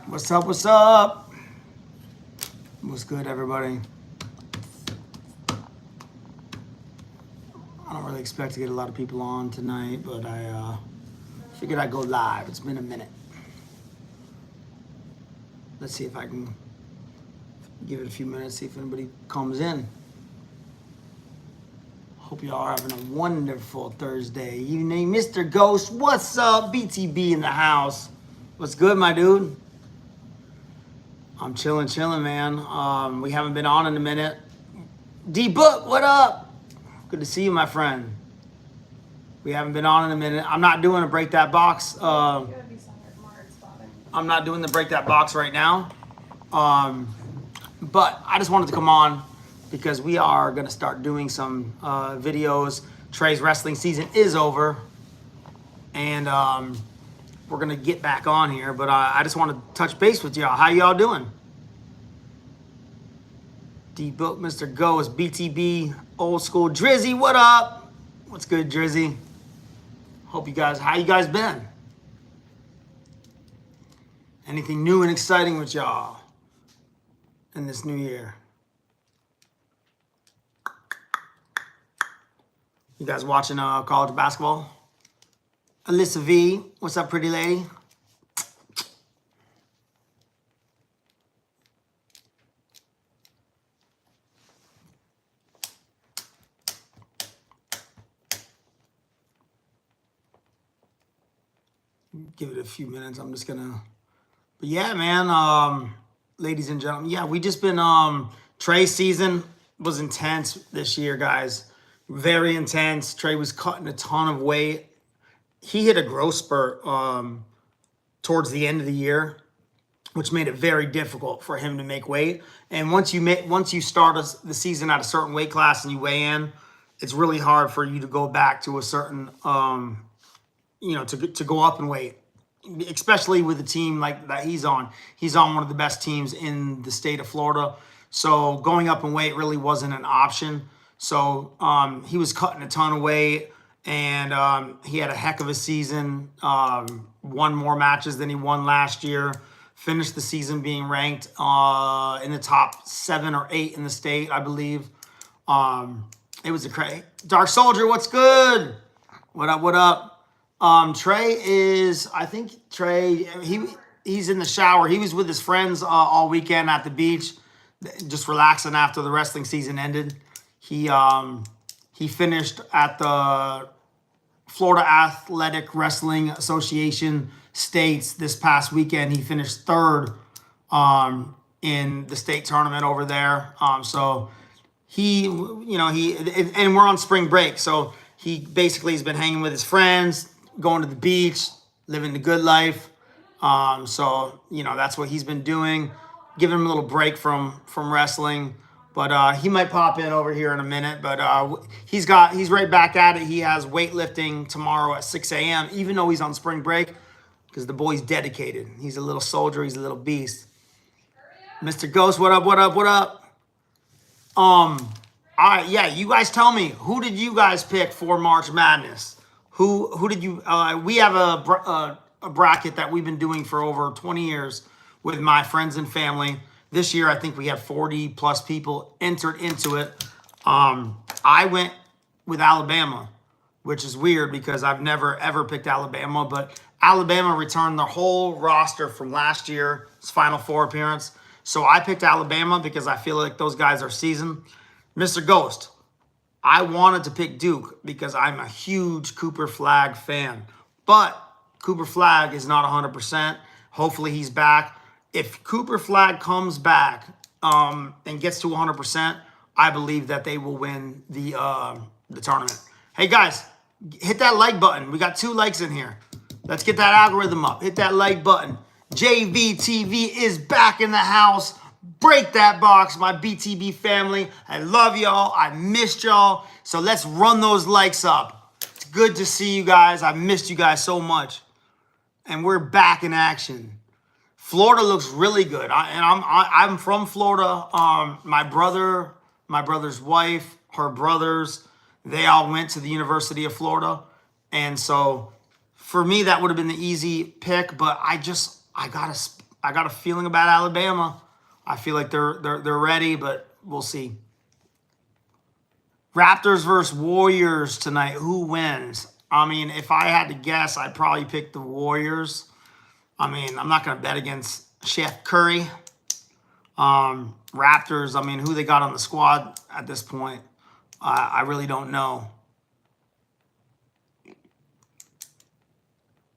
What's up? What's up? What's good, everybody? I don't really expect to get a lot of people on tonight, but I figured I'd go live. It's been a minute. Let's see if I can give it a few minutes, see if anybody comes in. Hope y'all are having a wonderful Thursday evening. Mr. Ghost, what's up? BTB in the house. What's good, my dude? I'm chilling, man. We haven't been on in a minute. D-Book, what up? Good to see you, my friend. We haven't been on in a minute. I'm not doing a Break That Box. I'm not doing the Break That Box right now. But I just wanted to come on because we are going to start doing some videos. Trey's wrestling season is over. And we're going to get back on here. But I just want to touch base with y'all. How y'all doing? D-Book, Mr. Ghost, BTB, Old School. Drizzy, what up? What's good, Drizzy? Hope you guys, how you guys been? Anything new and exciting with y'all in this new year? You guys watching college basketball? Alyssa V, what's up, pretty lady? Give it a few minutes. I'm just gonna, but yeah, man, ladies and gentlemen, yeah, we just been, Trey's season was intense this year, guys. Very intense. Trey was cutting a ton of weight. He hit a growth spurt towards the end of the year, which made it very difficult for him to make weight. And once you start the season at a certain weight class and you weigh in, it's really hard for you to go back to a certain, to go up in weight, especially with a team like that he's on. He's on one of the best teams in the state of Florida. So going up in weight really wasn't an option. So he was cutting a ton of weight, and he had a heck of a season. Won more matches than he won last year. Finished the season being ranked in the top 7 or 8 in the state, I believe. It was a crazy. Dark Soldier, what's good? What up? What up? Trey is, I think Trey, he's in the shower. He was with his friends all weekend at the beach, just relaxing after the wrestling season ended. He finished at the Florida Athletic Wrestling Association States this past weekend. He finished 3rd in the state tournament over there. So and we're on spring break. So he basically has been hanging with his friends, going to the beach, living the good life. So that's what he's been doing. Giving him a little break from wrestling. But he might pop in over here in a minute. But he's right back at it. He has weightlifting tomorrow at 6 a.m., even though he's on spring break, because the boy's dedicated. He's a little soldier. He's a little beast. Mr. Ghost, what up, what up, what up? Yeah, you guys tell me, who did you guys pick for March Madness? Who did you, we have a bracket that we've been doing for over 20 years with my friends and family. This year, I think we had 40 plus people entered into it. I went with Alabama, which is weird because I've never, ever picked Alabama. But Alabama returned their whole roster from last year's Final Four appearance. So I picked Alabama because I feel like those guys are seasoned. Mr. Ghost, I wanted to pick Duke because I'm a huge Cooper Flagg fan. But Cooper Flagg is not 100%. Hopefully he's back. If Cooper Flagg comes back and gets to 100%, I believe that they will win the tournament. Hey, guys, hit that like button. We got 2 likes in here. Let's get that algorithm up. Hit that like button. JVTV is back in the house. Break that box, my BTB family. I love y'all. I missed y'all. So let's run those likes up. It's good to see you guys. I missed you guys so much. And we're back in action. Florida looks really good. I'm from Florida. My brother's wife, her brothers, they all went to the University of Florida. And so for me, that would have been the easy pick, but I I got a feeling about Alabama. I feel like they're ready, but we'll see. Raptors versus Warriors tonight. Who wins? I mean, if I had to guess, I'd probably pick the Warriors. I mean, I'm not going to bet against Chef Curry. Raptors, I mean, who they got on the squad at this point, I really don't know.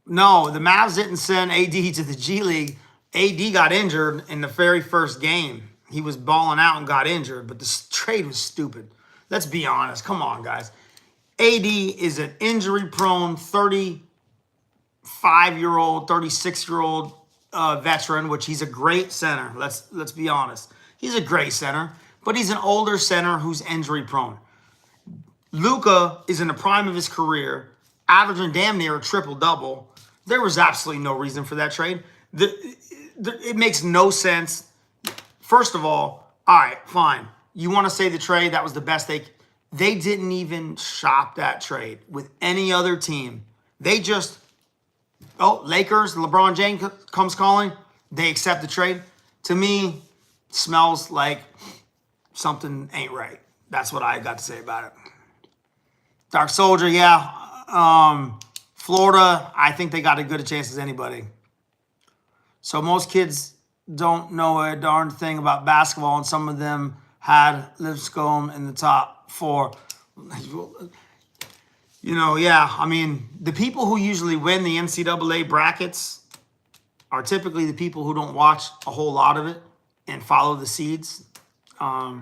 No, the Mavs didn't send AD to the G League. AD got injured in the very first game. He was balling out and got injured, but this trade was stupid. Let's be honest. Come on, guys. AD is an injury-prone 35-year-old, 36-year-old veteran, which he's a great center. Let's be honest. He's a great center, but he's an older center who's injury-prone. Luka is in the prime of his career, averaging damn near a triple-double. There was absolutely no reason for that trade. It makes no sense. First of all right, fine. You want to say the trade, that was the best they didn't even shop that trade with any other team. They just, Lakers, LeBron James comes calling, they accept the trade. To me, smells like something ain't right. That's what I got to say about it. Dark Soldier, yeah. Florida, I think they got as good a chance as anybody. So most kids don't know a darn thing about basketball, and some of them had Lipscomb in the top 4. Yeah, I mean, the people who usually win the NCAA brackets are typically the people who don't watch a whole lot of it and follow the seeds. I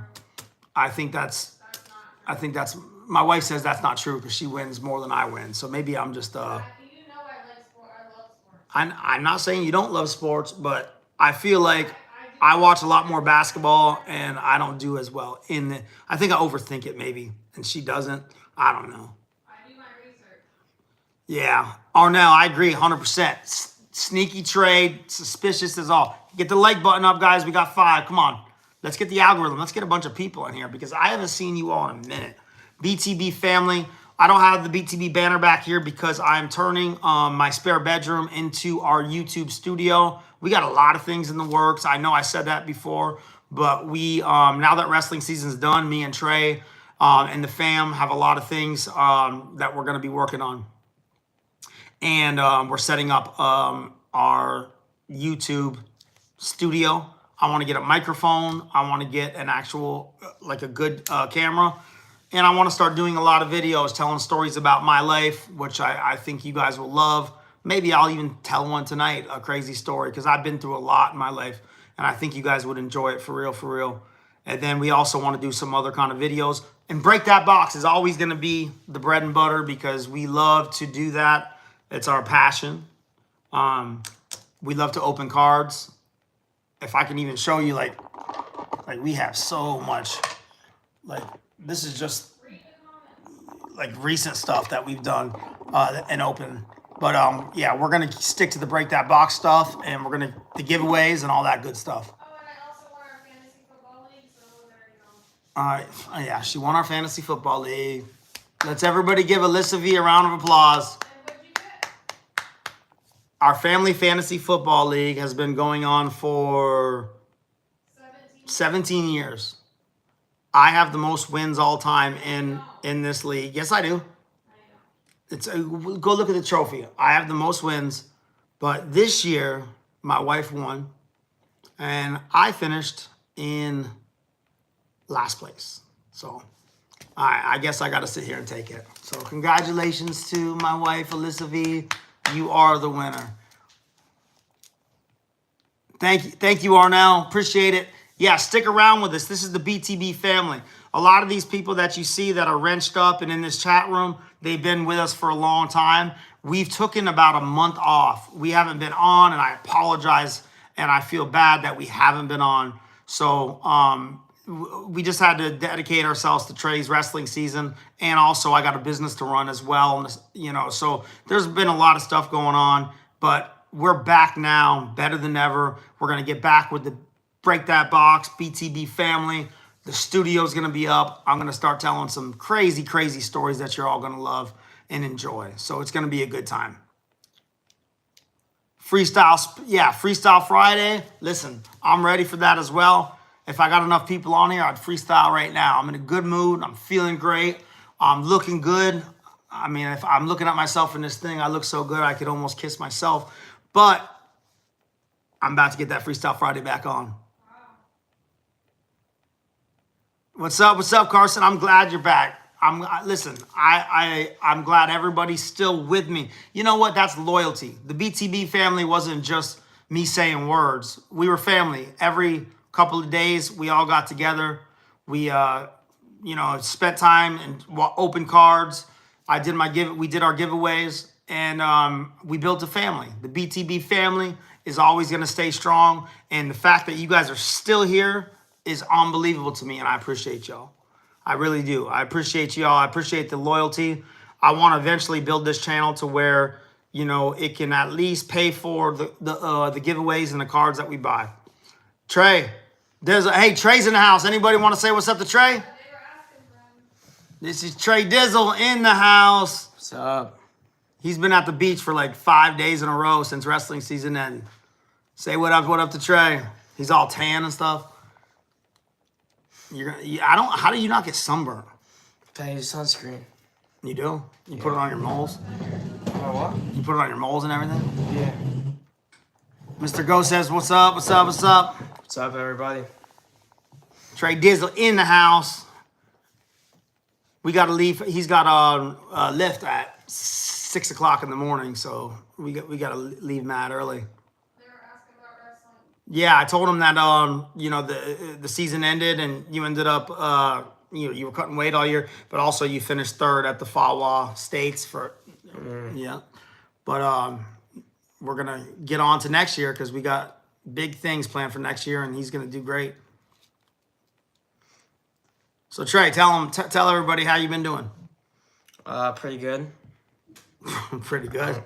think that's, my wife says that's not true because she wins more than I win. So maybe I'm just, I love sports. I'm not saying you don't love sports, but I feel like I watch a lot more basketball and I don't do as well I think I overthink it maybe, and she doesn't. I don't know. I do my research. Yeah. Arnell, I agree 100%. Sneaky trade, suspicious as all. Get the like button up, guys. We got 5. Come on. Let's get the algorithm. Let's get a bunch of people in here because I haven't seen you all in a minute. BTB family. I don't have the BTB banner back here because I'm turning my spare bedroom into our YouTube studio. We got a lot of things in the works. I know I said that before, but we now that wrestling season's done, me and Trey and the fam have a lot of things that we're going to be working on. And we're setting up our YouTube studio. I want to get a microphone. I want to get an actual, like a good camera. And I want to start doing a lot of videos telling stories about my life, which I think you guys will love. Maybe I'll even tell one tonight, a crazy story, because I've been through a lot in my life. And I think you guys would enjoy it for real. And then we also want to do some other kind of videos. And Break That Box is always going to be the bread and butter because we love to do that. It's our passion. We love to open cards. If I can even show you, like we have so much, this is just like recent stuff that we've done and open. But yeah, we're gonna stick to the Break That Box stuff, and we're gonna the giveaways and all that good stuff. Oh, and I also won our fantasy football league, so there you go. All right, yeah, she won our fantasy football league. Let's everybody give Alyssa V a round of applause. And what'd you get? Our family fantasy football league has been going on for 17 years. I have the most wins all time in this league. Yes, I do. It's go look at the trophy. I have the most wins, but this year my wife won, and I finished in last place. So I guess I got to sit here and take it. So congratulations to my wife, Alyssa V. You are the winner. Thank you, Arnell. Appreciate it. Yeah, stick around with us. This is the BTB family. A lot of these people that you see that are wrenched up and in this chat room, they've been with us for a long time. We've taken about a month off. We haven't been on, and I apologize, and I feel bad that we haven't been on. So we just had to dedicate ourselves to Trey's wrestling season, and also I got a business to run as well. So there's been a lot of stuff going on, but we're back now, better than ever. We're going to get back with the Break That Box, BTB family. The studio's going to be up. I'm going to start telling some crazy, crazy stories that you're all going to love and enjoy. So it's going to be a good time. Freestyle Friday. Listen, I'm ready for that as well. If I got enough people on here, I'd freestyle right now. I'm in a good mood. I'm feeling great. I'm looking good. I mean, if I'm looking at myself in this thing, I look so good I could almost kiss myself. But I'm about to get that Freestyle Friday back on. What's up? What's up, Carson? I'm glad you're back. I'm glad everybody's still with me. You know what? That's loyalty. The BTB family wasn't just me saying words. We were family. Every couple of days, we all got together. We spent time and opened cards. We did our giveaways, and we built a family. The BTB family is always going to stay strong, and the fact that you guys are still here is unbelievable to me, and I appreciate y'all. I really do. I appreciate y'all. I appreciate the loyalty. I want to eventually build this channel to where, it can at least pay for the giveaways and the cards that we buy. Trey, Trey's in the house. Anybody want to say what's up to Trey? They were asking for him. This is Trey Dizzle in the house. What's up? He's been at the beach for like 5 days in a row since wrestling season ended. Say what up to Trey. He's all tan and stuff. How do you not get sunburned? I use sunscreen. You do? You put it on your moles? Oh, what? You put it on your moles and everything? Yeah. Mr. Go says, what's up, what's up, what's up? What's up, everybody? Trey Dizzle in the house. We got to leave. He's got a lift at 6 o'clock in the morning, so we got to leave mad early. They were asking about wrestling. Yeah, I told him that the season ended and you ended up you were cutting weight all year, but also you finished third at the FAWA States for yeah. But we're gonna get on to next year because we got big things planned for next year, and he's gonna do great. So Trey, tell everybody how you been doing. Pretty good. Pretty good.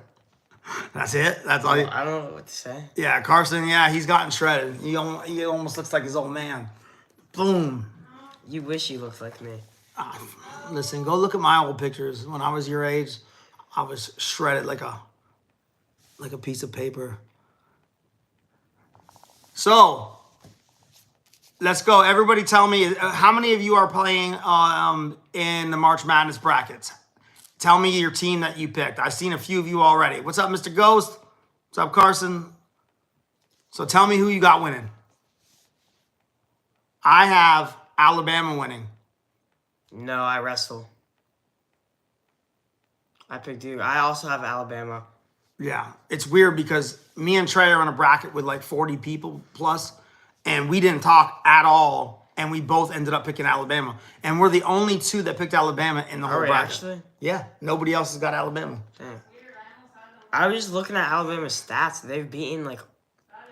That's it. That's all. I don't know what to say. Yeah, Carson. Yeah, he's gotten shredded. He almost looks like his old man. Boom. You wish you looked like me. Listen, go look at my old pictures. When I was your age, I was shredded like a piece of paper. So, let's go. Everybody tell me, how many of you are playing in the March Madness brackets? Tell me your team that you picked. I've seen a few of you already. What's up, Mr. Ghost? What's up, Carson? So tell me who you got winning. I have Alabama winning. No, I wrestle. I picked Duke. I also have Alabama. Yeah, it's weird because me and Trey are in a bracket with like 40 people plus, and we didn't talk at all, and we both ended up picking Alabama. And we're the only two that picked Alabama in the whole bracket. Actually? Yeah, nobody else has got Alabama. Dang. I was just looking at Alabama's stats. They've beaten like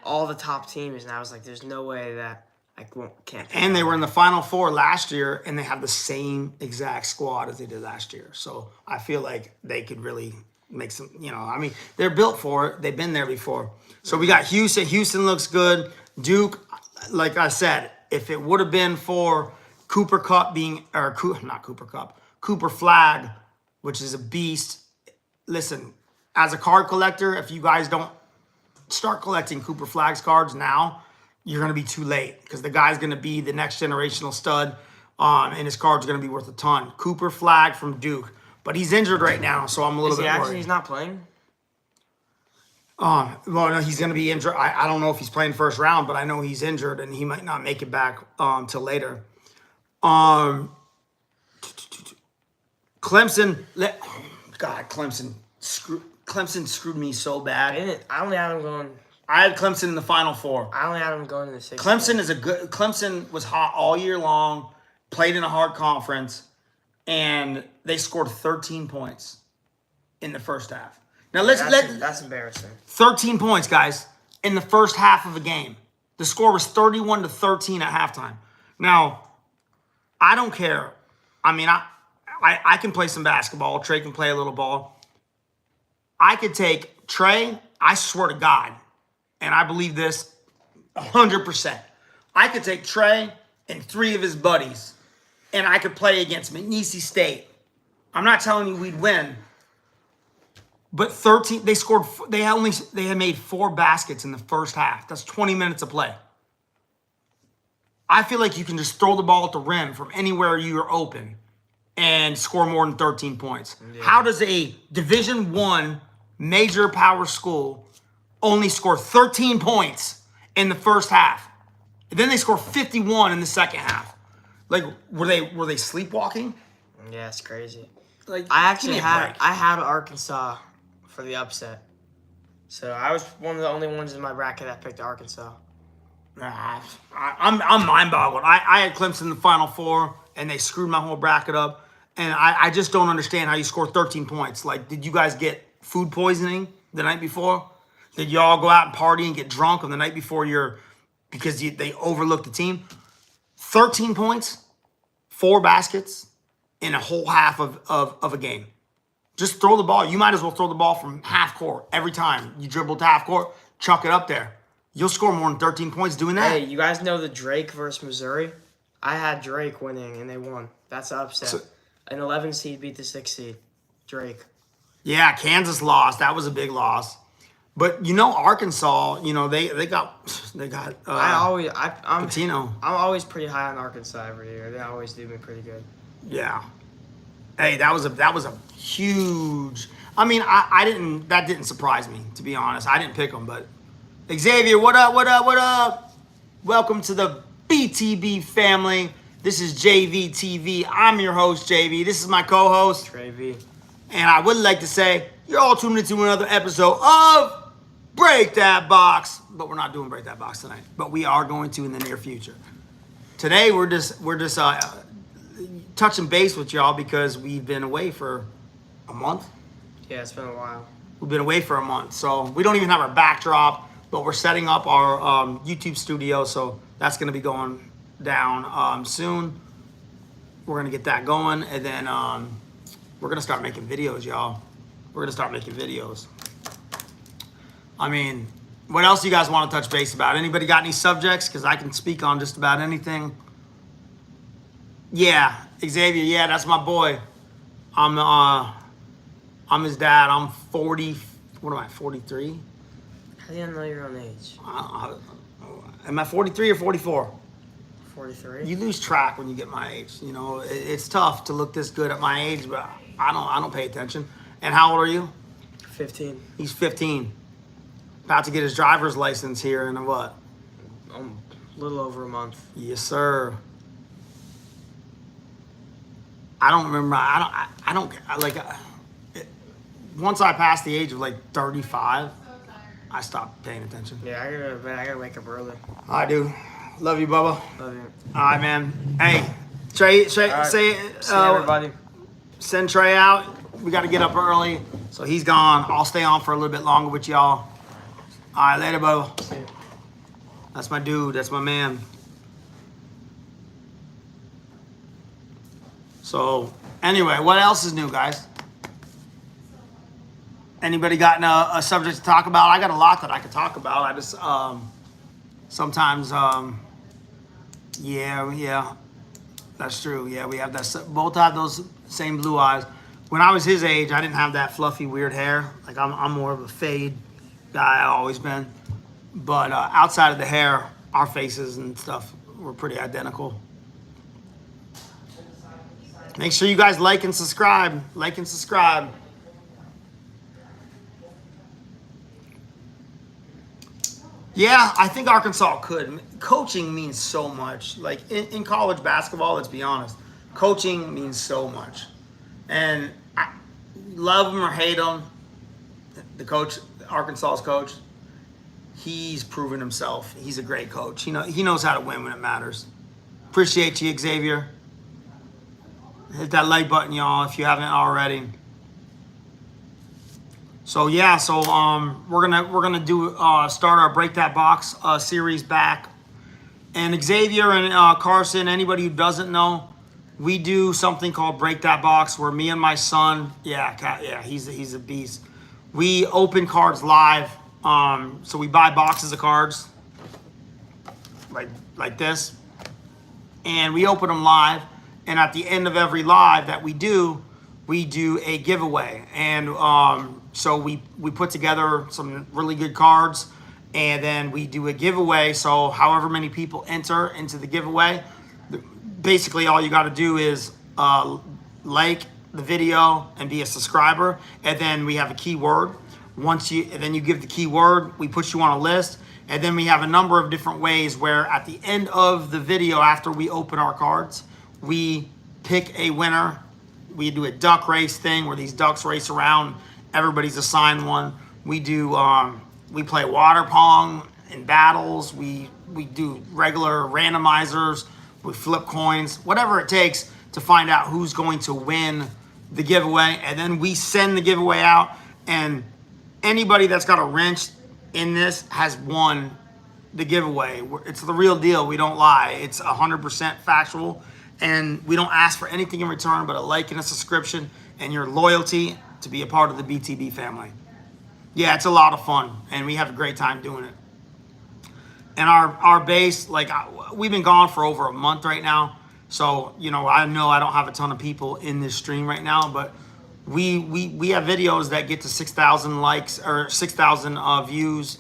all the top teams, and I was like, "There's no way that I can't." And they were in the Final Four last year, and they have the same exact squad as they did last year. So I feel like they could really make some, I mean, they're built for it. They've been there before. So we got Houston. Houston looks good. Duke, like I said, if it would have been for Cooper Flag, which is a beast. Listen, as a card collector, if you guys don't start collecting Cooper Flag's cards now, you're going to be too late because the guy's going to be the next generational stud, and his card's going to be worth a ton. Cooper Flag from Duke. But he's injured right now, so I'm a little bit worried. He's not playing? Well, no, he's going to be injured. I don't know if he's playing first round, but I know he's injured, and he might not make it back till later. Clemson, Clemson screwed me so bad. I only had him going. I had Clemson in the Final Four. I only had him going to the 6th. Clemson was hot all year long, played in a hard conference, and they scored 13 points in the first half. Now that's embarrassing. 13 points, guys, in the first half of a game. The score was 31-13 at halftime. Now, I don't care. I mean, I can play some basketball. Trey can play a little ball. I could take Trey, I swear to God, and I believe this 100%. I could take Trey and 3 of his buddies, and I could play against McNeese State. I'm not telling you we'd win, But they had made 4 baskets in the first half. That's 20 minutes of play. I feel like you can just throw the ball at the rim from anywhere you're open and score more than 13 points. Yeah. How does a Division I major power school only score 13 points in the first half? And then they score 51 in the second half. Like, were they sleepwalking? Yeah, it's crazy. Like, I had Arkansas for the upset. So I was one of the only ones in my bracket that picked Arkansas. I'm mind boggled. I had Clemson in the Final Four, and they screwed my whole bracket up. And I just don't understand how you score 13 points. Like, did you guys get food poisoning the night before? Did y'all go out and party and get drunk on the night before because they overlooked the team? 13 points, 4 baskets in a whole half of a game. Just throw the ball. You might as well throw the ball from half court every time you dribble to half court, chuck it up there. You'll score more than 13 points doing that. Hey, you guys know the Drake versus Missouri? I had Drake winning, and they won. That's an upset. An 11 seed beat the 6 seed. Drake. Yeah, Kansas lost. That was a big loss. But Arkansas, they got Patino. I'm always pretty high on Arkansas every year. They always do me pretty good. Yeah. Hey, that was a huge. I mean, that didn't surprise me, to be honest. I didn't pick them, but Xavier, what up? What up? What up? Welcome to the BTB family. This is JVTV. I'm your host, JV. This is my co-host, Trey V. And I would like to say you're all tuned into another episode of Break That Box. But we're not doing Break That Box tonight. But we are going to in the near future. Today we're just touching base with y'all because we've been away for a month. Yeah, it's been a while. We've been away for a month, so we don't even have our backdrop, but we're setting up our YouTube studio, so that's going to be going down soon. We're going to get that going, and then we're going to start making videos, y'all. We're going to start making videos. I mean, what else do you guys want to touch base about? Anybody got any subjects? Because I can speak on just about anything. Yeah, Xavier, yeah, that's my boy. I'm his dad. I'm 40. What am I, 43? How do you know your own age? Am I 43 or 44? 43. You lose track when you get my age. It's tough to look this good at my age, but I don't pay attention. And how old are you? 15. He's 15. About to get his driver's license here in what? A little over a month. Yes, sir. I don't remember. Once I passed the age of 35, I stopped paying attention. Yeah, I gotta wake up early. I do. Love you, Bubba. Love you. All right, man. Hey, Trey, All right. say See everybody. Send Trey out. We got to get up early, so he's gone. I'll stay on for a little bit longer with y'all. All right, later, Bubba. See you. That's my dude. That's my man. So, anyway, what else is new, guys? Anybody got a subject to talk about? I got a lot that I could talk about. I just sometimes, yeah, that's true. Yeah, we have that. Both have those same blue eyes. When I was his age, I didn't have that fluffy, weird hair. Like I'm more of a fade guy. I've always been. But outside of the hair, our faces and stuff were pretty identical. Make sure you guys like and subscribe. Like and subscribe. Yeah, I think Arkansas could. Coaching means so much. Like in college basketball, let's be honest, coaching means so much. And I love him or hate him, the coach, Arkansas's coach, he's proven himself. He's a great coach. He knows how to win when it matters. Appreciate you, Xavier. Hit that like button, y'all, if you haven't already. So yeah, we're gonna do start our Break That Box series back. And Xavier and Carson, anybody who doesn't know, we do something called Break That Box, where me and my son, he's a beast. We open cards live. So we buy boxes of cards like this, and we open them live. And at the end of every live that we do, we do a giveaway. And so we put together some really good cards, and then we do a giveaway. So however many people enter into the giveaway, basically all you got to do is like the video and be a subscriber, and then we have a keyword. Then you give the keyword, we put you on a list, and then we have a number of different ways where at the end of the video, after we open our cards, we pick a winner. We do a duck race thing where these ducks race around. Everybody's assigned one. We do we play water pong in battles. We do regular randomizers. We flip coins, whatever it takes to find out who's going to win the giveaway. And then we send the giveaway out, and anybody that's got a wrench in this has won the giveaway. It's the real deal. We don't lie. It's 100% factual, and we don't ask for anything in return but a like and a subscription and your loyalty to be a part of the BTB family. Yeah, it's a lot of fun, and we have a great time doing it. And our base, like, we've been gone for over a month right now. So, I know I don't have a ton of people in this stream right now, but we have videos that get to 6,000 likes or 6,000 views,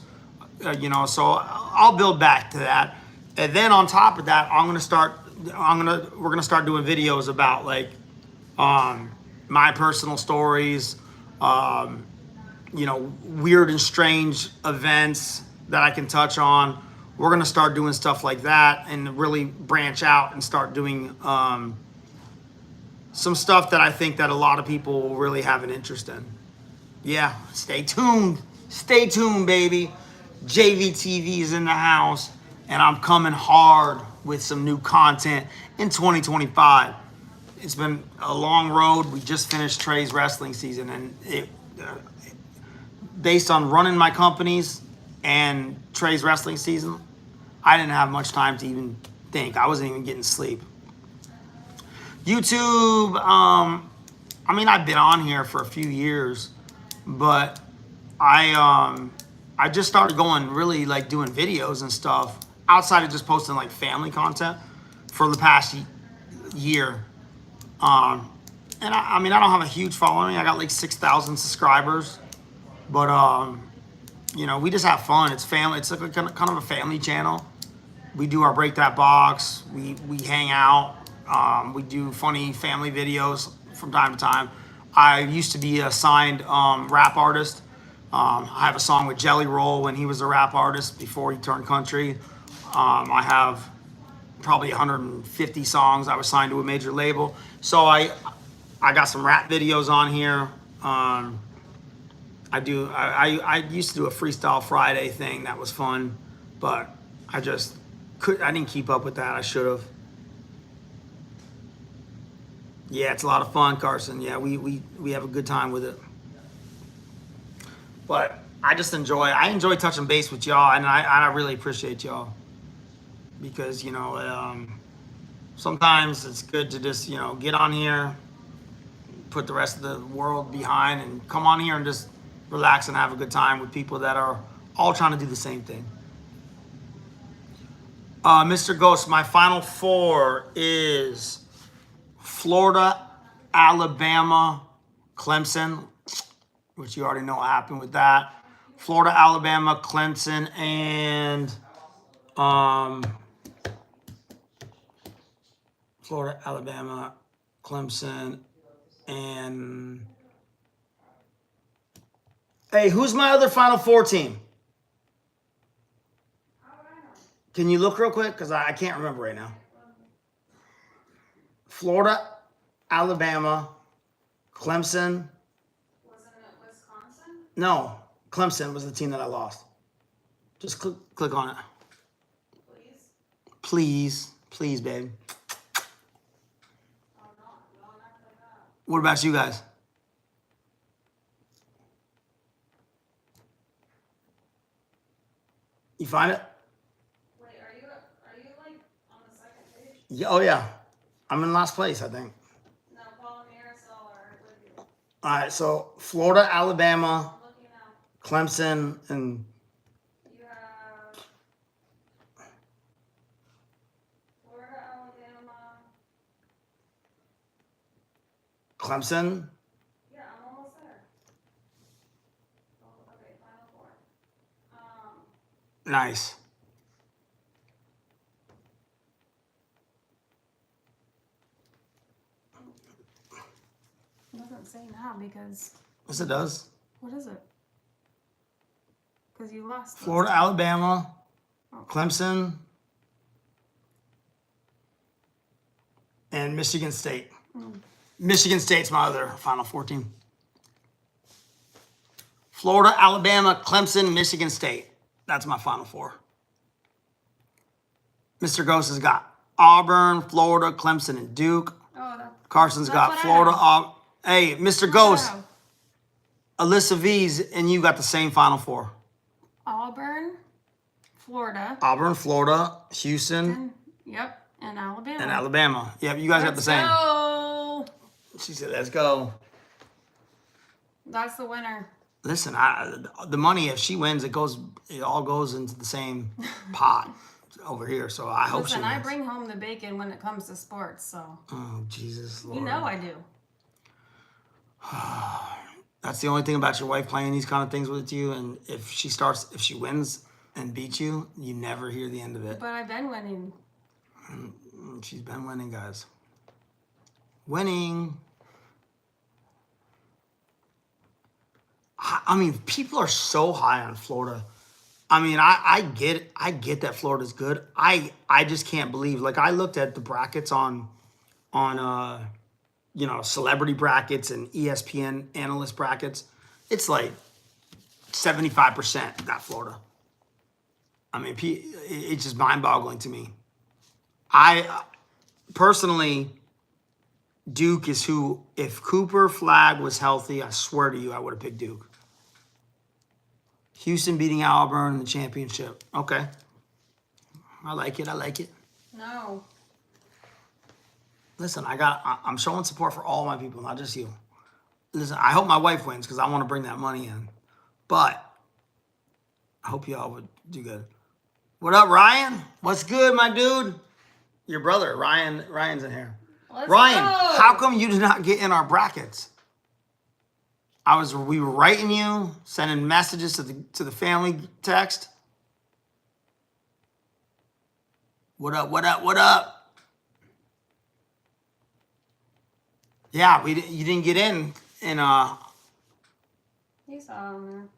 so I'll build back to that. And then on top of that, we're gonna start doing videos about like my personal stories, weird and strange events that I can touch on. We're gonna start doing stuff like that and really branch out and start doing some stuff that I think that a lot of people will really have an interest in. Yeah, stay tuned. Stay tuned, baby. JVTV is in the house, and I'm coming hard with some new content in 2025. It's been a long road. We just finished Trey's wrestling season, and based on running my companies and Trey's wrestling season, I didn't have much time to even think. I wasn't even getting sleep. YouTube, I've been on here for a few years, but I just started going really like doing videos and stuff outside of just posting like family content for the past year. And I don't have a huge following. I got like 6,000 subscribers, but we just have fun. It's family. It's like a kind of a family channel. We do our Break That Box. We hang out. We do funny family videos from time to time. I used to be a signed rap artist. I have a song with Jelly Roll when he was a rap artist before he turned country. I have probably 150 songs. I was signed to a major label. So I got some rap videos on here. I used to do a Freestyle Friday thing that was fun, but I didn't keep up with that. I should have. Yeah, it's a lot of fun, Carson. Yeah, we have a good time with it. But I enjoy touching base with y'all, and I really appreciate y'all, because sometimes it's good to just get on here, put the rest of the world behind, and come on here and just relax and have a good time with people that are all trying to do the same thing. Mr. Ghost, my final four is Florida, Alabama, Clemson, which you already know what happened with that. Florida, Alabama, Clemson, and Florida, Alabama, Clemson, and hey, who's my other Final Four team? Can you look real quick? Because I can't remember right now. Florida, Alabama, Clemson. Wasn't it Wisconsin? No, Clemson was the team that I lost. Just click on it. Please? Please, babe. Oh, no, not like that. What about you guys? You find it? Wait, are you like on the second page? Yeah, oh, yeah. I'm in last place, I think. No, Paul and Marisol are with you. All right, so Florida, Alabama, I'm looking now. Clemson, and You have Florida, Alabama. Clemson. Nice. It doesn't say now because Yes, it does. what is it? Because you lost. Florida, Alabama, Clemson, and Michigan State. Michigan State's my other Final Four team. Florida, Alabama, Clemson, Michigan State. That's my Final Four. Mr. Ghost has got Auburn, Florida, Clemson, and Duke. Carson's got Florida. Hey, Mr. Ghost, Alyssa V's, and you got the same Final Four. Auburn, Florida. Auburn, Florida, Houston. Yep, and Alabama. And Alabama. Yep, you guys got the same. Go. She said, let's go. That's the winner. Listen, the money, if she wins, it all goes into the same pot over here. So I hope she wins. I bring home the bacon when it comes to sports, so. Oh, Jesus Lord. You know I do. That's the only thing about your wife playing these kind of things with you. And if she wins and beats you, you never hear the end of it. But I've been winning. She's been winning, guys. Winning. I mean, people are so high on Florida. I mean, I get that Florida's good. I just can't believe. Like, I looked at the brackets on celebrity brackets and ESPN analyst brackets. It's like 75% got Florida. I mean, it's just mind-boggling to me. I personally, Duke is who, if Cooper Flag was healthy, I swear to you, I would have picked Duke. Houston beating Auburn in the championship. Okay. I like it. No. Listen, I'm showing support for all my people, not just you. Listen, I hope my wife wins because I want to bring that money in. But I hope y'all would do good. What up, Ryan? What's good, my dude? Your brother, Ryan's in here. Ryan, how come you did not get in our brackets? We were writing you, sending messages to the family text. What up? Yeah, you didn't get in You saw him there.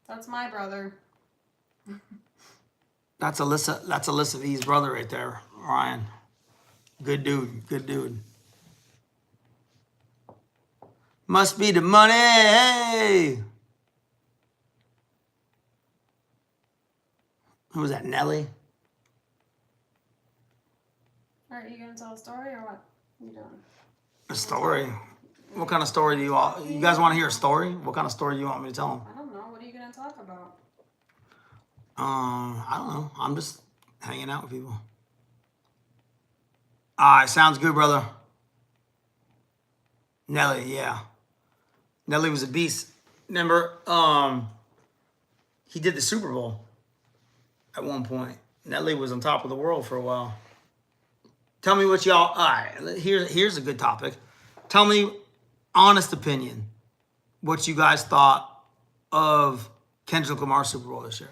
That's my brother. That's Alyssa V's brother right there, Ryan. Good dude. Must be the money. Who was that, Nelly? Are you gonna tell a story or what? You doing? A story? What kind of story do you guys want to hear a story? What kind of story do you want me to tell them? I don't know. What are you gonna talk about? I don't know. I'm just hanging out with people. All right, sounds good, brother. Nelly, yeah. Nelly was a beast. Remember, he did the Super Bowl at one point. Nelly was on top of the world for a while. Tell me what y'all, all right, here's a good topic. Tell me, honest opinion, what you guys thought of Kendrick Lamar's Super Bowl this year.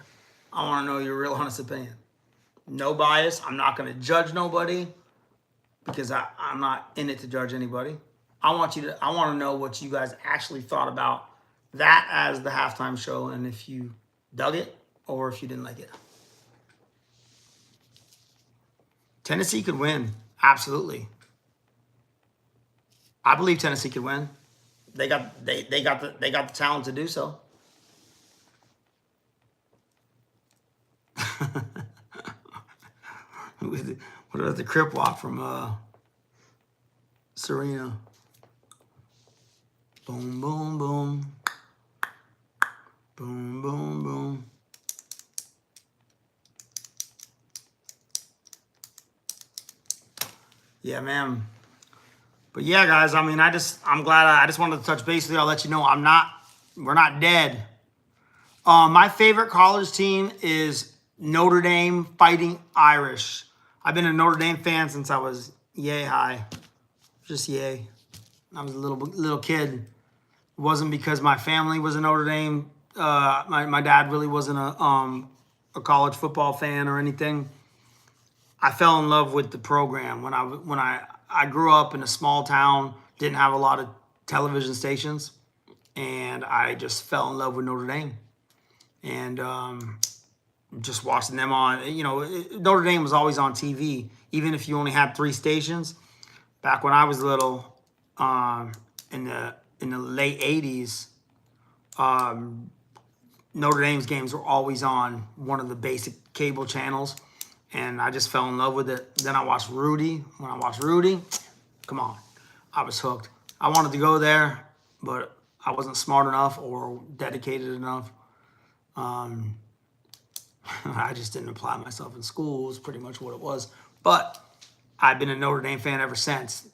I want to know your real honest opinion. No bias. I'm not going to judge nobody because I'm not in it to judge anybody. I want to know what you guys actually thought about that as the halftime show and if you dug it or if you didn't like it. Tennessee could win. Absolutely. I believe Tennessee could win. They got the talent to do so. What about the Crip Walk from Serena? Boom, boom, boom. Boom, boom, boom. Yeah, man. But yeah, guys, I mean, I'm glad I just wanted to touch base with you. I'll let you know we're not dead. My favorite college team is Notre Dame Fighting Irish. I've been a Notre Dame fan since I was yay high. Just yay. I was a little kid. It wasn't because my family was a Notre Dame My dad really wasn't a college football fan or anything. I fell in love with the program when I grew up in a small town, didn't have a lot of television stations, and I just fell in love with Notre Dame. And just watching them on, Notre Dame was always on TV, even if you only had 3 stations. Back when I was little, in the late '80s, Notre Dame's games were always on one of the basic cable channels, and I just fell in love with it. Then I watched Rudy. When I watched Rudy, come on, I was hooked. I wanted to go there, but I wasn't smart enough or dedicated enough. I just didn't apply myself in school, was pretty much what it was. But I've been a Notre Dame fan ever since.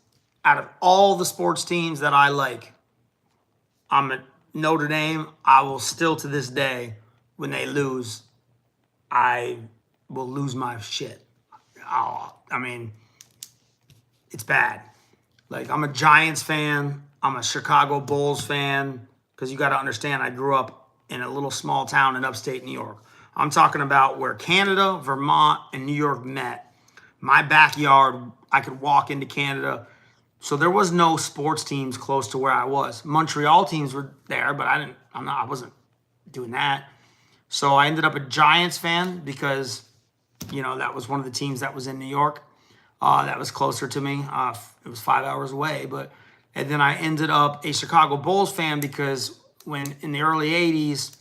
Out of all the sports teams that I like, I'm a Notre Dame. I will still to this day, when they lose, I will lose my shit. I mean, it's bad. Like, I'm a Giants fan. I'm a Chicago Bulls fan. Because you got to understand, I grew up in a little small town in upstate New York. I'm talking about where Canada, Vermont, and New York met. My backyard, I could walk into Canada. So there was no sports teams close to where I was. Montreal teams were there, but I wasn't doing that. So I ended up a Giants fan because, that was one of the teams that was in New York. That was closer to me. It was 5 hours away. And then I ended up a Chicago Bulls fan because when in the early 80s,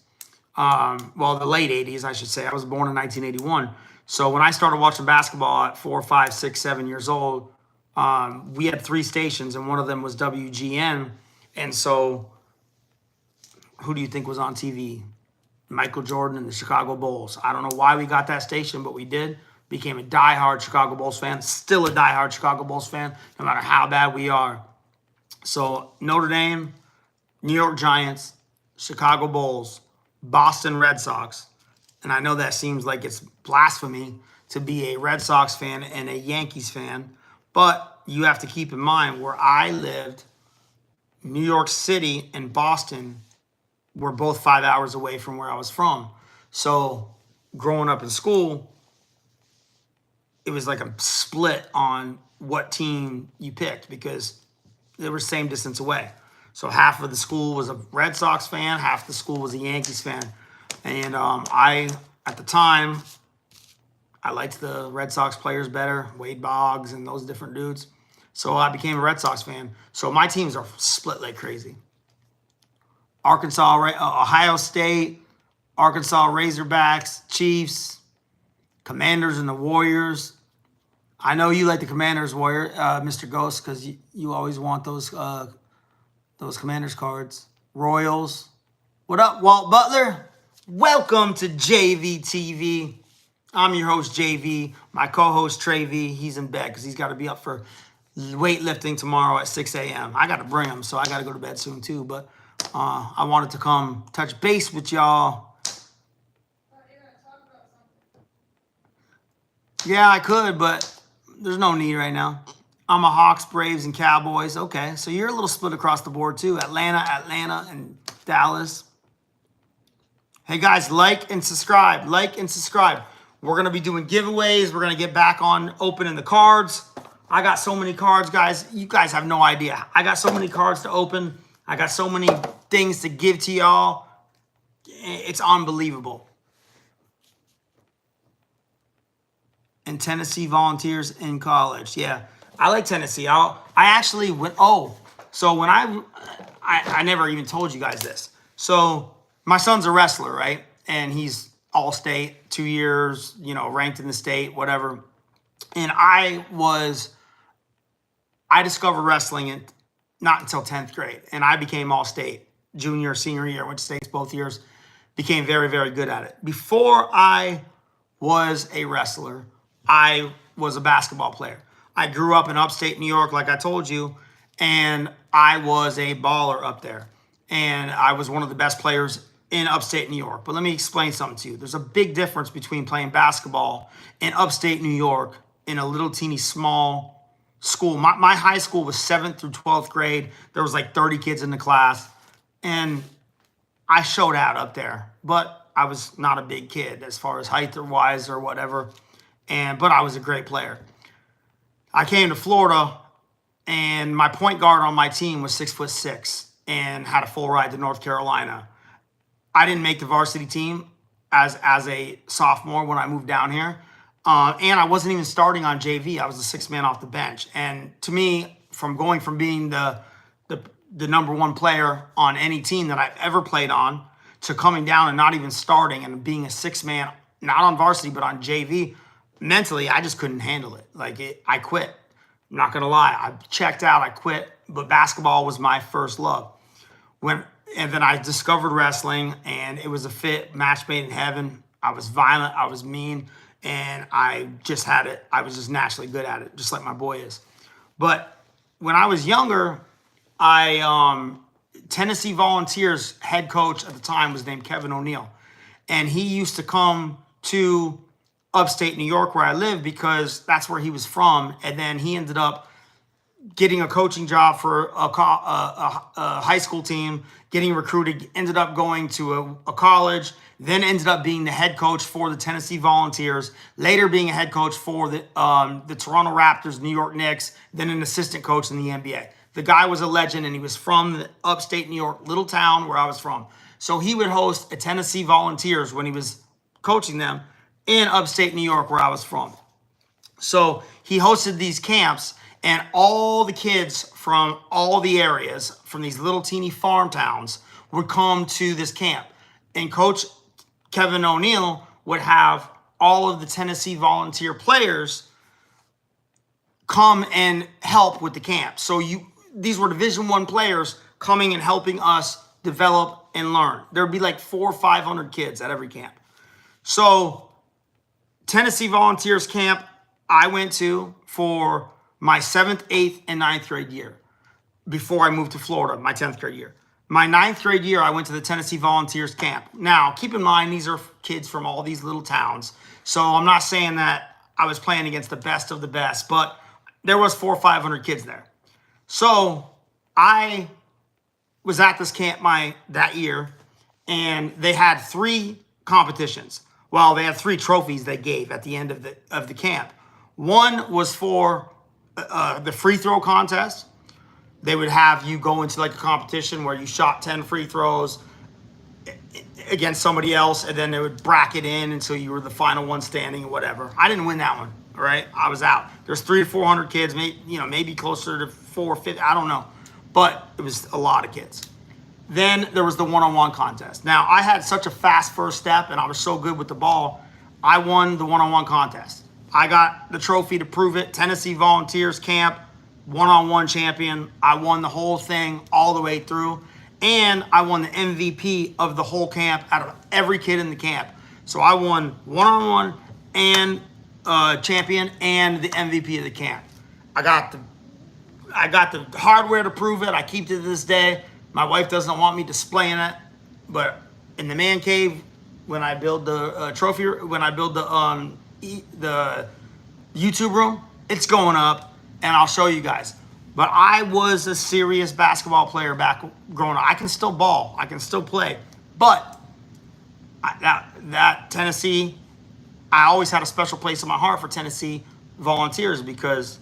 the late 80s, I should say, I was born in 1981. So when I started watching basketball at 4, 5, 6, 7 years old, we had 3 stations, and one of them was WGN. And so who do you think was on TV? Michael Jordan and the Chicago Bulls. I don't know why we got that station, but we did. Became a diehard Chicago Bulls fan. Still a diehard Chicago Bulls fan, no matter how bad we are. So Notre Dame, New York Giants, Chicago Bulls, Boston Red Sox. And I know that seems like it's blasphemy to be a Red Sox fan and a Yankees fan, but you have to keep in mind where I lived, New York City and Boston were both 5 hours away from where I was from. So growing up in school, it was like a split on what team you picked because they were the same distance away. So half of the school was a Red Sox fan, half the school was a Yankees fan. And at the time, I liked the Red Sox players better, Wade Boggs and those different dudes. So I became a Red Sox fan. So my teams are split like crazy. Ohio State, Arkansas Razorbacks, Chiefs, Commanders and the Warriors. I know you like the Commanders, Mr. Ghost, because you always want those Commanders cards. Royals. What up, Walt Butler? Welcome to JV I'm your host, JV. My co-host, Trey V. He's in bed because he's got to be up for weightlifting tomorrow at 6 a.m. I got to bring him, so I got to go to bed soon too. But I wanted to come touch base with y'all. Yeah, I could, but there's no need right now. I'm a Hawks, Braves, and Cowboys. Okay, so you're a little split across the board too. Atlanta, and Dallas. Hey guys, like and subscribe. We're going to be doing giveaways. We're going to get back on opening the cards. I got so many cards, guys. You guys have no idea. I got so many cards to open. I got so many things to give to y'all. It's unbelievable. And Tennessee Volunteers in college. Yeah, I like Tennessee. I actually went, so when I never even told you guys this. So my son's a wrestler, right? And he's all-state, 2 years, ranked in the state, whatever. And I discovered wrestling not until 10th grade. And I became all-state junior, senior year, went to states both years, became very, very good at it. Before I was a wrestler, I was a basketball player. I grew up in upstate New York, like I told you, and I was a baller up there. And I was one of the best players in upstate New York. But let me explain something to you. There's a big difference between playing basketball in upstate New York in a little teeny small school. My high school was 7th through 12th grade. There was like 30 kids in the class. And I showed out up there, but I was not a big kid as far as height or wise or whatever. But I was a great player. I came to Florida, and my point guard on my team was 6'6" and had a full ride to North Carolina. I didn't make the varsity team as a sophomore when I moved down here. And I wasn't even starting on JV. I was the sixth man off the bench. And to me, from going from being the number one player on any team that I've ever played on to coming down and not even starting and being a sixth man, not on varsity, but on JV, mentally, I just couldn't handle it. I quit. I'm not going to lie. I checked out. I quit. But basketball was my first love. And then I discovered wrestling, and it was a fit, match made in heaven. I was violent. I was mean. And I just had it. I was just naturally good at it, just like my boy is. But when I was younger, Tennessee Volunteers head coach at the time was named Kevin O'Neill. And he used to come to upstate New York where I live because that's where he was from. And then he ended up getting a coaching job for a high school team, getting recruited, ended up going to a college, then ended up being the head coach for the Tennessee Volunteers, later being a head coach for the Toronto Raptors, New York Knicks, then an assistant coach in the NBA. The guy was a legend, and he was from the upstate New York, little town where I was from. So he would host a Tennessee Volunteers when he was coaching them in upstate New York where I was from. So he hosted these camps, and all the kids from all the areas, from these little teeny farm towns, would come to this camp. And Coach Kevin O'Neill would have all of the Tennessee Volunteer players come and help with the camp. So these were Division I players coming and helping us develop and learn. There'd be like 400 or 500 kids at every camp. So Tennessee Volunteers camp I went to for my 7th, 8th, and 9th grade year before I moved to Florida, my 10th grade year. My 9th grade year, I went to the Tennessee Volunteers camp. Now, keep in mind, these are kids from all these little towns. So I'm not saying that I was playing against the best of the best, but there was 400 or 500 kids there. So I was at this camp that year, and they had 3 competitions. Well, they had 3 trophies they gave at the end of the camp. One was for the free throw contest. They would have you go into like a competition where you shot 10 free throws against somebody else, and then they would bracket in until you were the final one standing or whatever. I didn't win that one, all right? I was out. There's 300 to 400 kids, maybe closer to 450, I don't know. But it was a lot of kids. Then there was the one-on-one contest. Now, I had such a fast first step, and I was so good with the ball, I won the one-on-one contest. I got the trophy to prove it. Tennessee Volunteers camp, one-on-one champion. I won the whole thing all the way through. And I won the MVP of the whole camp out of every kid in the camp. So I won one-on-one and champion and the MVP of the camp. I got the hardware to prove it. I keep it to this day. My wife doesn't want me displaying it, but in the man cave, when I build the trophy, when I build the YouTube room, it's going up, and I'll show you guys. But I was a serious basketball player back growing up. I can still ball. I can still play. But that Tennessee, I always had a special place in my heart for Tennessee Volunteers because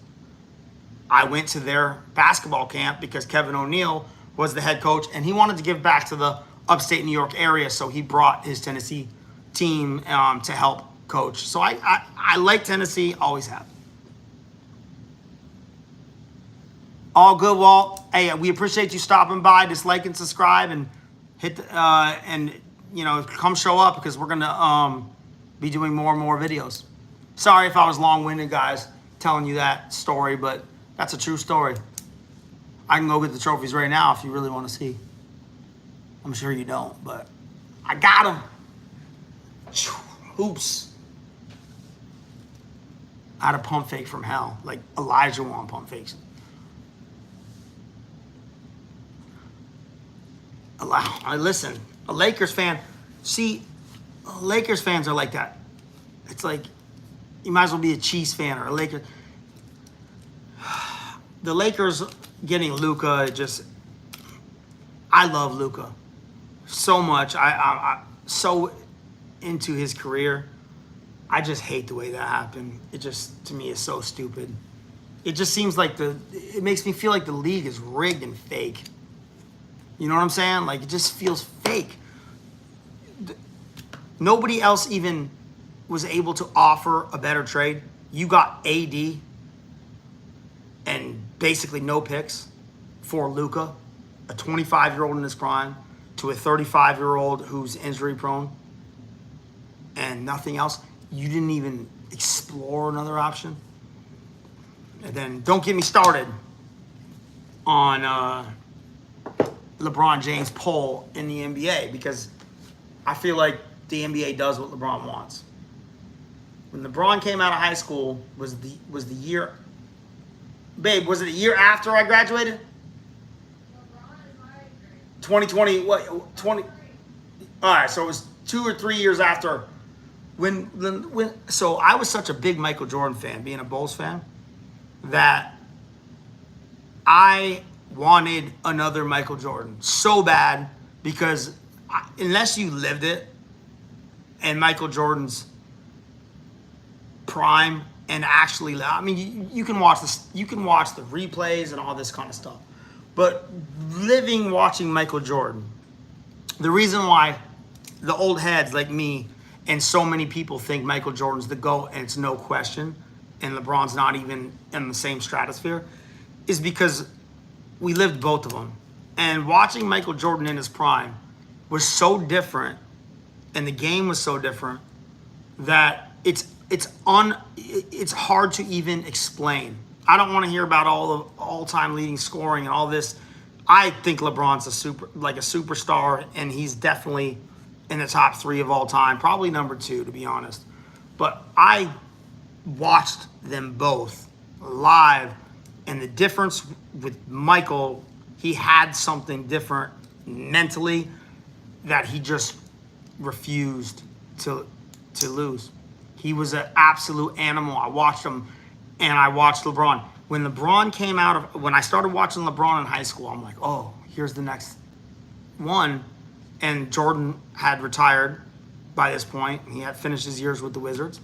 I went to their basketball camp because Kevin O'Neill was the head coach, and he wanted to give back to the upstate New York area, so he brought his Tennessee team to help coach. So I like Tennessee, always have. All good, Walt. Hey, we appreciate you stopping by. Just like and subscribe, and hit the, come show up because we're gonna be doing more and more videos. Sorry if I was long-winded, guys, telling you that story, but that's a true story. I can go get the trophies right now if you really want to see. I'm sure you don't, but I got them. Hoops. I had a pump fake from hell, like Elijah Wan pump fakes. Listen, a Lakers fan, Lakers fans are like that. It's like, you might as well be a Chiefs fan or a Lakers. The Lakers getting Luka, I love Luka. so much. I'm so into his career. I just hate the way that happened. It just, to me, is so stupid. It just seems like it makes me feel like the league is rigged and fake. You know what I'm saying? Like, it just feels fake. Nobody else even was able to offer a better trade. You got AD and basically no picks for Luka, a 25-year-old in his prime, to a 35-year-old who's injury prone, and nothing else. You didn't even explore another option. And then don't get me started on LeBron James' pull in the NBA, because I feel like the NBA does what LeBron wants. When LeBron came out of high school, was the year, babe, was it a year after I graduated? 2020, what, 20? All right, so it was 2 or 3 years after. So I was such a big Michael Jordan fan, being a Bulls fan, that I wanted another Michael Jordan so bad, because unless you lived it, and Michael Jordan's prime, and actually, I mean, you can watch this, you can watch the replays and all this kind of stuff, but watching Michael Jordan, the reason why the old heads like me and so many people think Michael Jordan's the GOAT, and it's no question, and LeBron's not even in the same stratosphere, is because we lived both of them. And watching Michael Jordan in his prime was so different, and the game was so different, that it's hard to even explain. I don't want to hear about all the all-time leading scoring and all this. I think LeBron's a superstar, and he's definitely in the top 3 of all time, probably number 2, to be honest. But I watched them both live, and the difference with Michael, he had something different mentally that he just refused to lose. He was an absolute animal. I watched him, and I watched LeBron. When I started watching LeBron in high school, I'm like, oh, here's the next one. And Jordan had retired by this point. He had finished his years with the Wizards.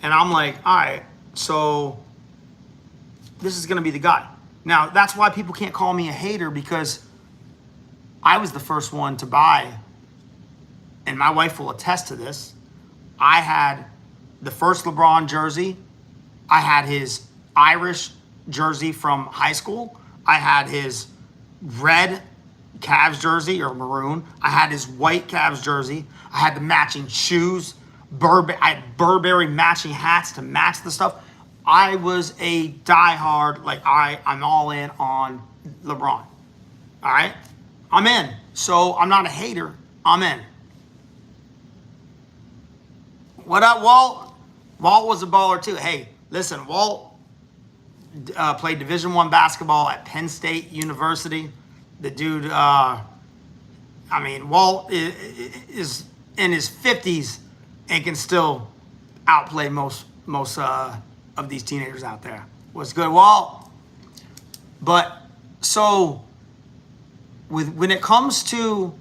And I'm like, all right, so this is going to be the guy. Now, that's why people can't call me a hater, because I was the first one to buy, and my wife will attest to this. I had the first LeBron jersey. I had his Irish jersey from high school. I had his red Cavs jersey, or maroon. I had his white Cavs jersey. I had the matching shoes. I had Burberry matching hats to match the stuff. I was a diehard, like I'm all in on LeBron. All right? I'm in. So I'm not a hater. I'm in. What up, Walt? Walt was a baller too. Hey, listen, Walt played Division I basketball at Penn State University. The dude, Walt is in his 50s and can still outplay most of these teenagers out there. What's good, Walt? But so when it comes to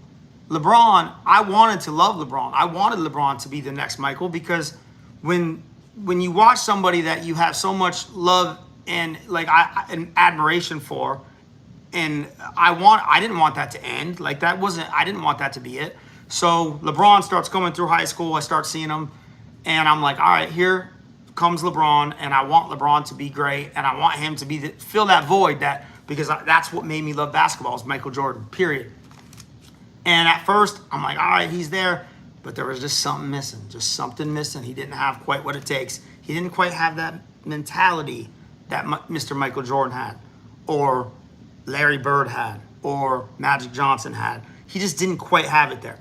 LeBron, I wanted to love LeBron. I wanted LeBron to be the next Michael, because when you watch somebody that you have so much love and and admiration for, and I didn't want that to end. I didn't want that to be it. So LeBron starts coming through high school. I start seeing him, and I'm like, all right, here comes LeBron, and I want LeBron to be great, and I want him to fill that void, because that's what made me love basketball, is Michael Jordan, period. And at first, I'm like, all right, he's there, but there was just something missing. He didn't have quite what it takes. He didn't quite have that mentality that Mr. Michael Jordan had, or Larry Bird had, or Magic Johnson had. He just didn't quite have it there.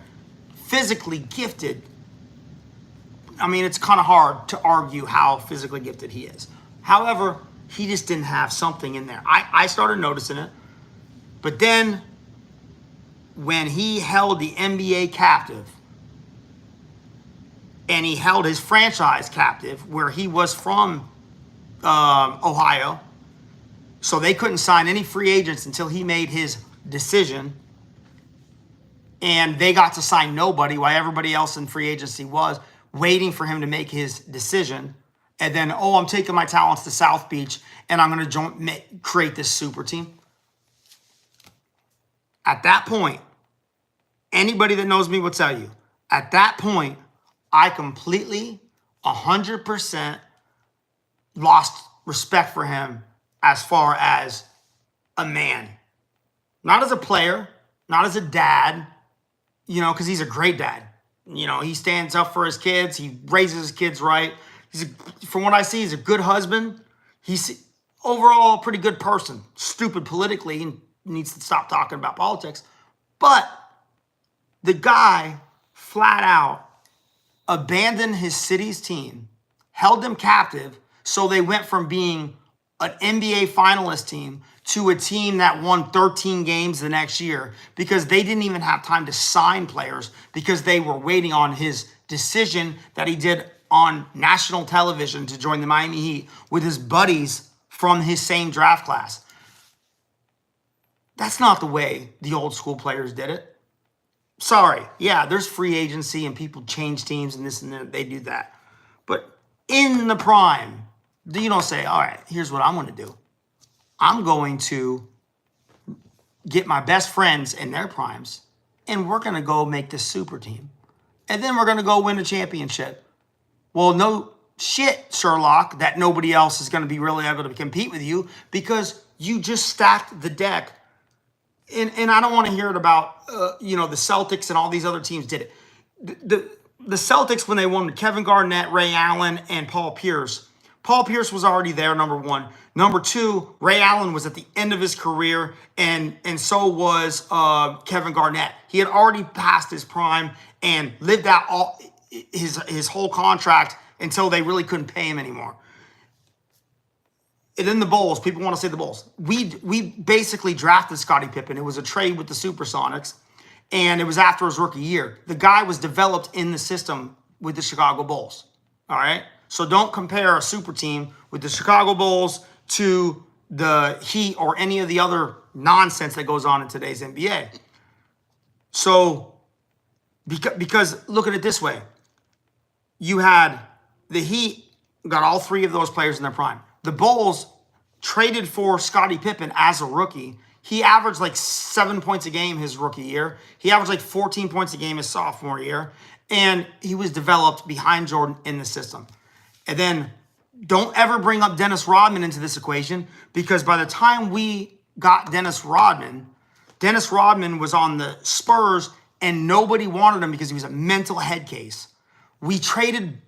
Physically gifted, I mean, it's kind of hard to argue how physically gifted he is. However, he just didn't have something in there. I started noticing it. But then, when he held the NBA captive, and he held his franchise captive, where he was from Ohio, so they couldn't sign any free agents until he made his decision. and they got to sign nobody while everybody else in free agency was waiting for him to make his decision. And then, oh, I'm taking my talents to South Beach and I'm going to create this super team. At that point, anybody that knows me will tell you, at that point, I completely, 100% lost respect for him as far as a man. Not as a player, not as a dad, because he's a great dad. He stands up for his kids. He raises his kids right. From what I see, he's a good husband. He's overall a pretty good person. Stupid politically and needs to stop talking about politics. But the guy flat out abandoned his city's team, held them captive, so they went from being an NBA finalist team to a team that won 13 games the next year because they didn't even have time to sign players because they were waiting on his decision that he did on national television to join the Miami Heat with his buddies from his same draft class. That's not the way the old school players did it. Sorry. Yeah, there's free agency and people change teams and this and that. They do that. But in the prime, you don't say, all right, here's what I'm going to do. I'm going to get my best friends in their primes, and we're going to go make this super team. And then we're going to go win a championship. Well, no shit, Sherlock, that nobody else is going to be really able to compete with you because you just stacked the deck. And I don't want to hear it about, the Celtics and all these other teams did it. The Celtics, when they won with Kevin Garnett, Ray Allen, and Paul Pierce was already there, number one. Number two, Ray Allen was at the end of his career, and so was Kevin Garnett. He had already passed his prime and lived out all his whole contract until they really couldn't pay him anymore. And then the Bulls, people want to say the Bulls. We basically drafted Scottie Pippen. It was a trade with the Supersonics, and it was after his rookie year. The guy was developed in the system with the Chicago Bulls, all right? So don't compare a super team with the Chicago Bulls to the Heat or any of the other nonsense that goes on in today's NBA. So, because look at it this way. You had the Heat got all three of those players in their prime. The Bulls traded for Scottie Pippen as a rookie. He averaged like 7 points a game his rookie year. He averaged like 14 points a game his sophomore year. And he was developed behind Jordan in the system. And then don't ever bring up Dennis Rodman into this equation because by the time we got Dennis Rodman was on the Spurs and nobody wanted him because he was a mental head case. We traded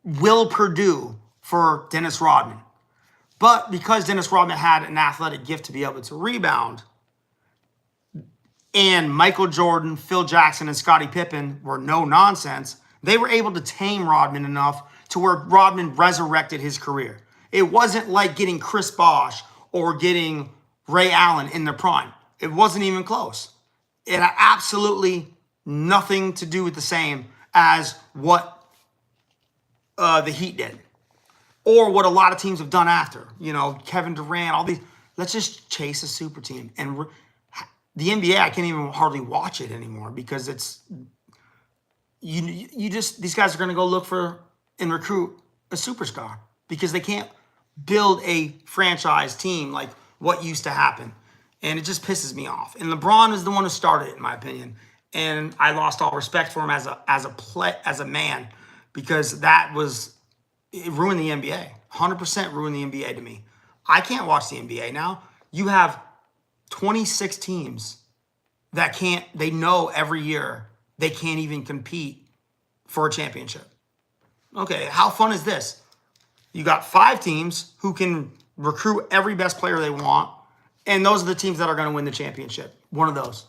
Will Perdue for Dennis Rodman. But because Dennis Rodman had an athletic gift to be able to rebound, and Michael Jordan, Phil Jackson, and Scottie Pippen were no nonsense, they were able to tame Rodman enough to where Rodman resurrected his career. It wasn't like getting Chris Bosh or getting Ray Allen in their prime. It wasn't even close. It had absolutely nothing to do with the same as what the Heat did. Or what a lot of teams have done after. Kevin Durant, all these. Let's just chase a super team. And the NBA, I can't even hardly watch it anymore because it's you just these guys are going to go look for and recruit a superstar because they can't build a franchise team like what used to happen. And it just pisses me off. And LeBron is the one who started it, in my opinion. And I lost all respect for him as a man because it ruined the NBA. 100% ruined the NBA to me. I can't watch the NBA now. You have 26 teams that they know every year they can't even compete for a championship. Okay, how fun is this? You got 5 teams who can recruit every best player they want, and those are the teams that are going to win the championship. One of those.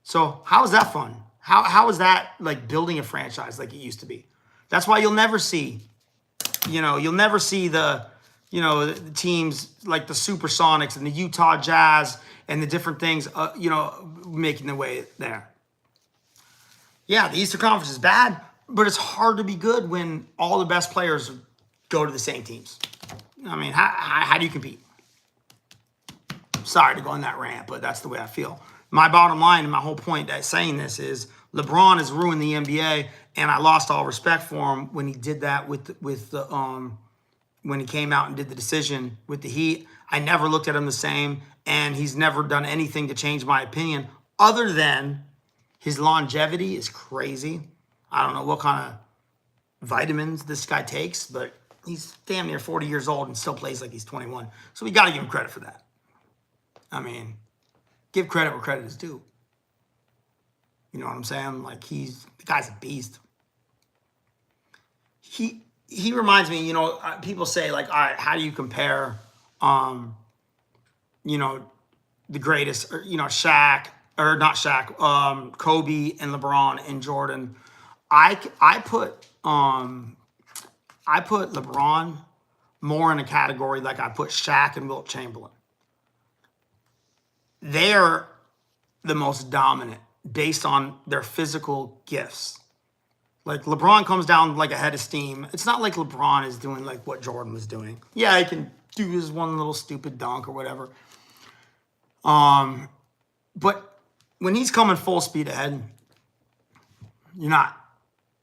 So how is that fun? How is that like building a franchise like it used to be? That's why you'll never see the teams like the Supersonics and the Utah Jazz and the different things, making their way there. Yeah, the Eastern Conference is bad, but it's hard to be good when all the best players go to the same teams. I mean, how do you compete? Sorry to go on that rant, but that's the way I feel. my bottom line and my whole point at saying this is LeBron has ruined the NBA, and I lost all respect for him when he did that with the when he came out and did the decision with the Heat. I never looked at him the same, and he's never done anything to change my opinion other than his longevity is crazy. I don't know what kind of vitamins this guy takes, but he's damn near 40 years old and still plays like he's 21. So we got to give him credit for that. I mean, give credit where credit is due. You know what I'm saying? Like, the guy's a beast. He reminds me, people say, like, all right, how do you compare, the greatest, or, Shaq, or not Shaq, Kobe and LeBron and Jordan. I put LeBron more in a category like I put Shaq and Wilt Chamberlain. They're the most dominant based on their physical gifts. Like, LeBron comes down like a head of steam. It's not like LeBron is doing like what Jordan was doing. Yeah, he can do his one little stupid dunk or whatever. But when he's coming full speed ahead, you're not.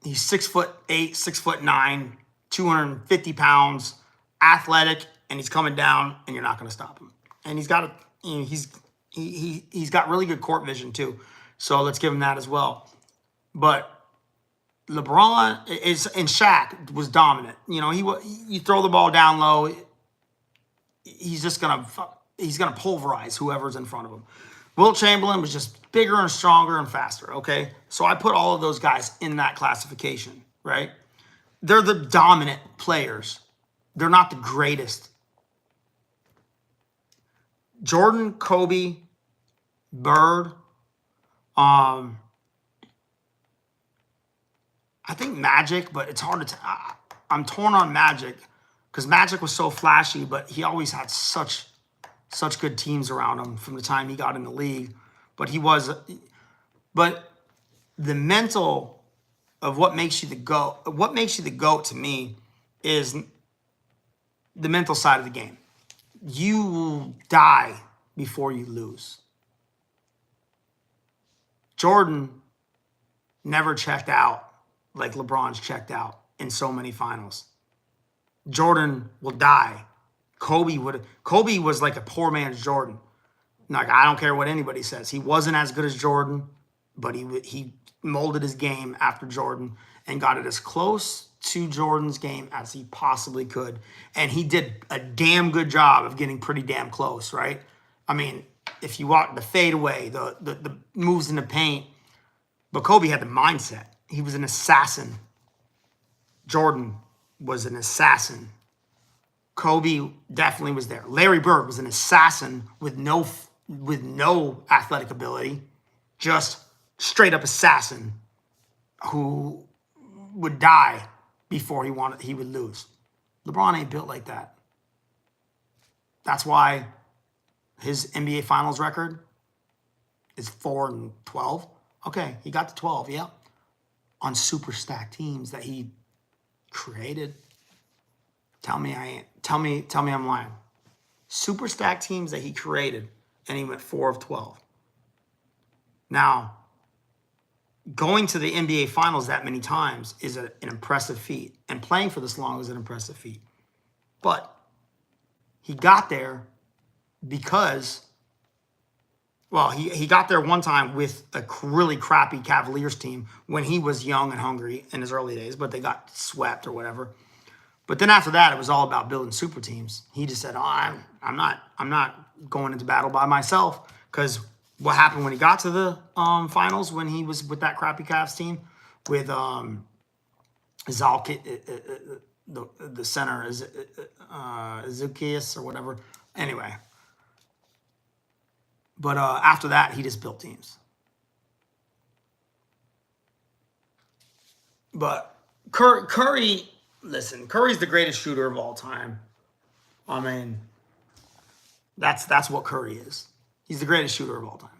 He's 6'8", 6'9", 250 pounds, athletic, and he's coming down, and you're not going to stop him. And he's got he's got really good court vision too. So let's give him that as well. But LeBron and Shaq was dominant. You throw the ball down low, he's gonna pulverize whoever's in front of him. Wilt Chamberlain was just bigger and stronger and faster. Okay, so I put all of those guys in that classification. Right? They're the dominant players. They're not the greatest. Jordan, Kobe, Bird. I think Magic, but it's hard to I'm torn on Magic because Magic was so flashy, but he always had such good teams around him from the time he got in the league. But the mental of what makes you the GOAT to me is the mental side of the game. You will die before you lose. Jordan never checked out like LeBron's checked out in so many finals. Jordan will die. Kobe was like a poor man's Jordan. Like, I don't care what anybody says. He wasn't as good as Jordan, but he molded his game after Jordan and got it as close to Jordan's game as he possibly could. And he did a damn good job of getting pretty damn close, right? I mean, if you watch the fadeaway, the moves in the paint, but Kobe had the mindset. He was an assassin. Jordan was an assassin. Kobe definitely was there. Larry Bird was an assassin with no athletic ability, just straight up assassin who would die before he would lose. LeBron ain't built like that. That's why his NBA Finals record is 4-12. Okay, he got to 12, yeah. On super stacked teams that he created. Tell me I'm lying. Super stacked teams that he created, and he went 4-12. Now, going to the NBA Finals that many times is an impressive feat, and playing for this long is an impressive feat. But he got there because, well, he got there one time with a really crappy Cavaliers team when he was young and hungry in his early days, but they got swept or whatever. But then after that, it was all about building super teams. He just said, "Oh, I'm not going into battle by myself." Because what happened when he got to the finals when he was with that crappy Cavs team with the center is Zukias or whatever. Anyway. But after that, he just built teams. But Curry, listen, Curry's the greatest shooter of all time. I mean, that's what Curry is. He's the greatest shooter of all time.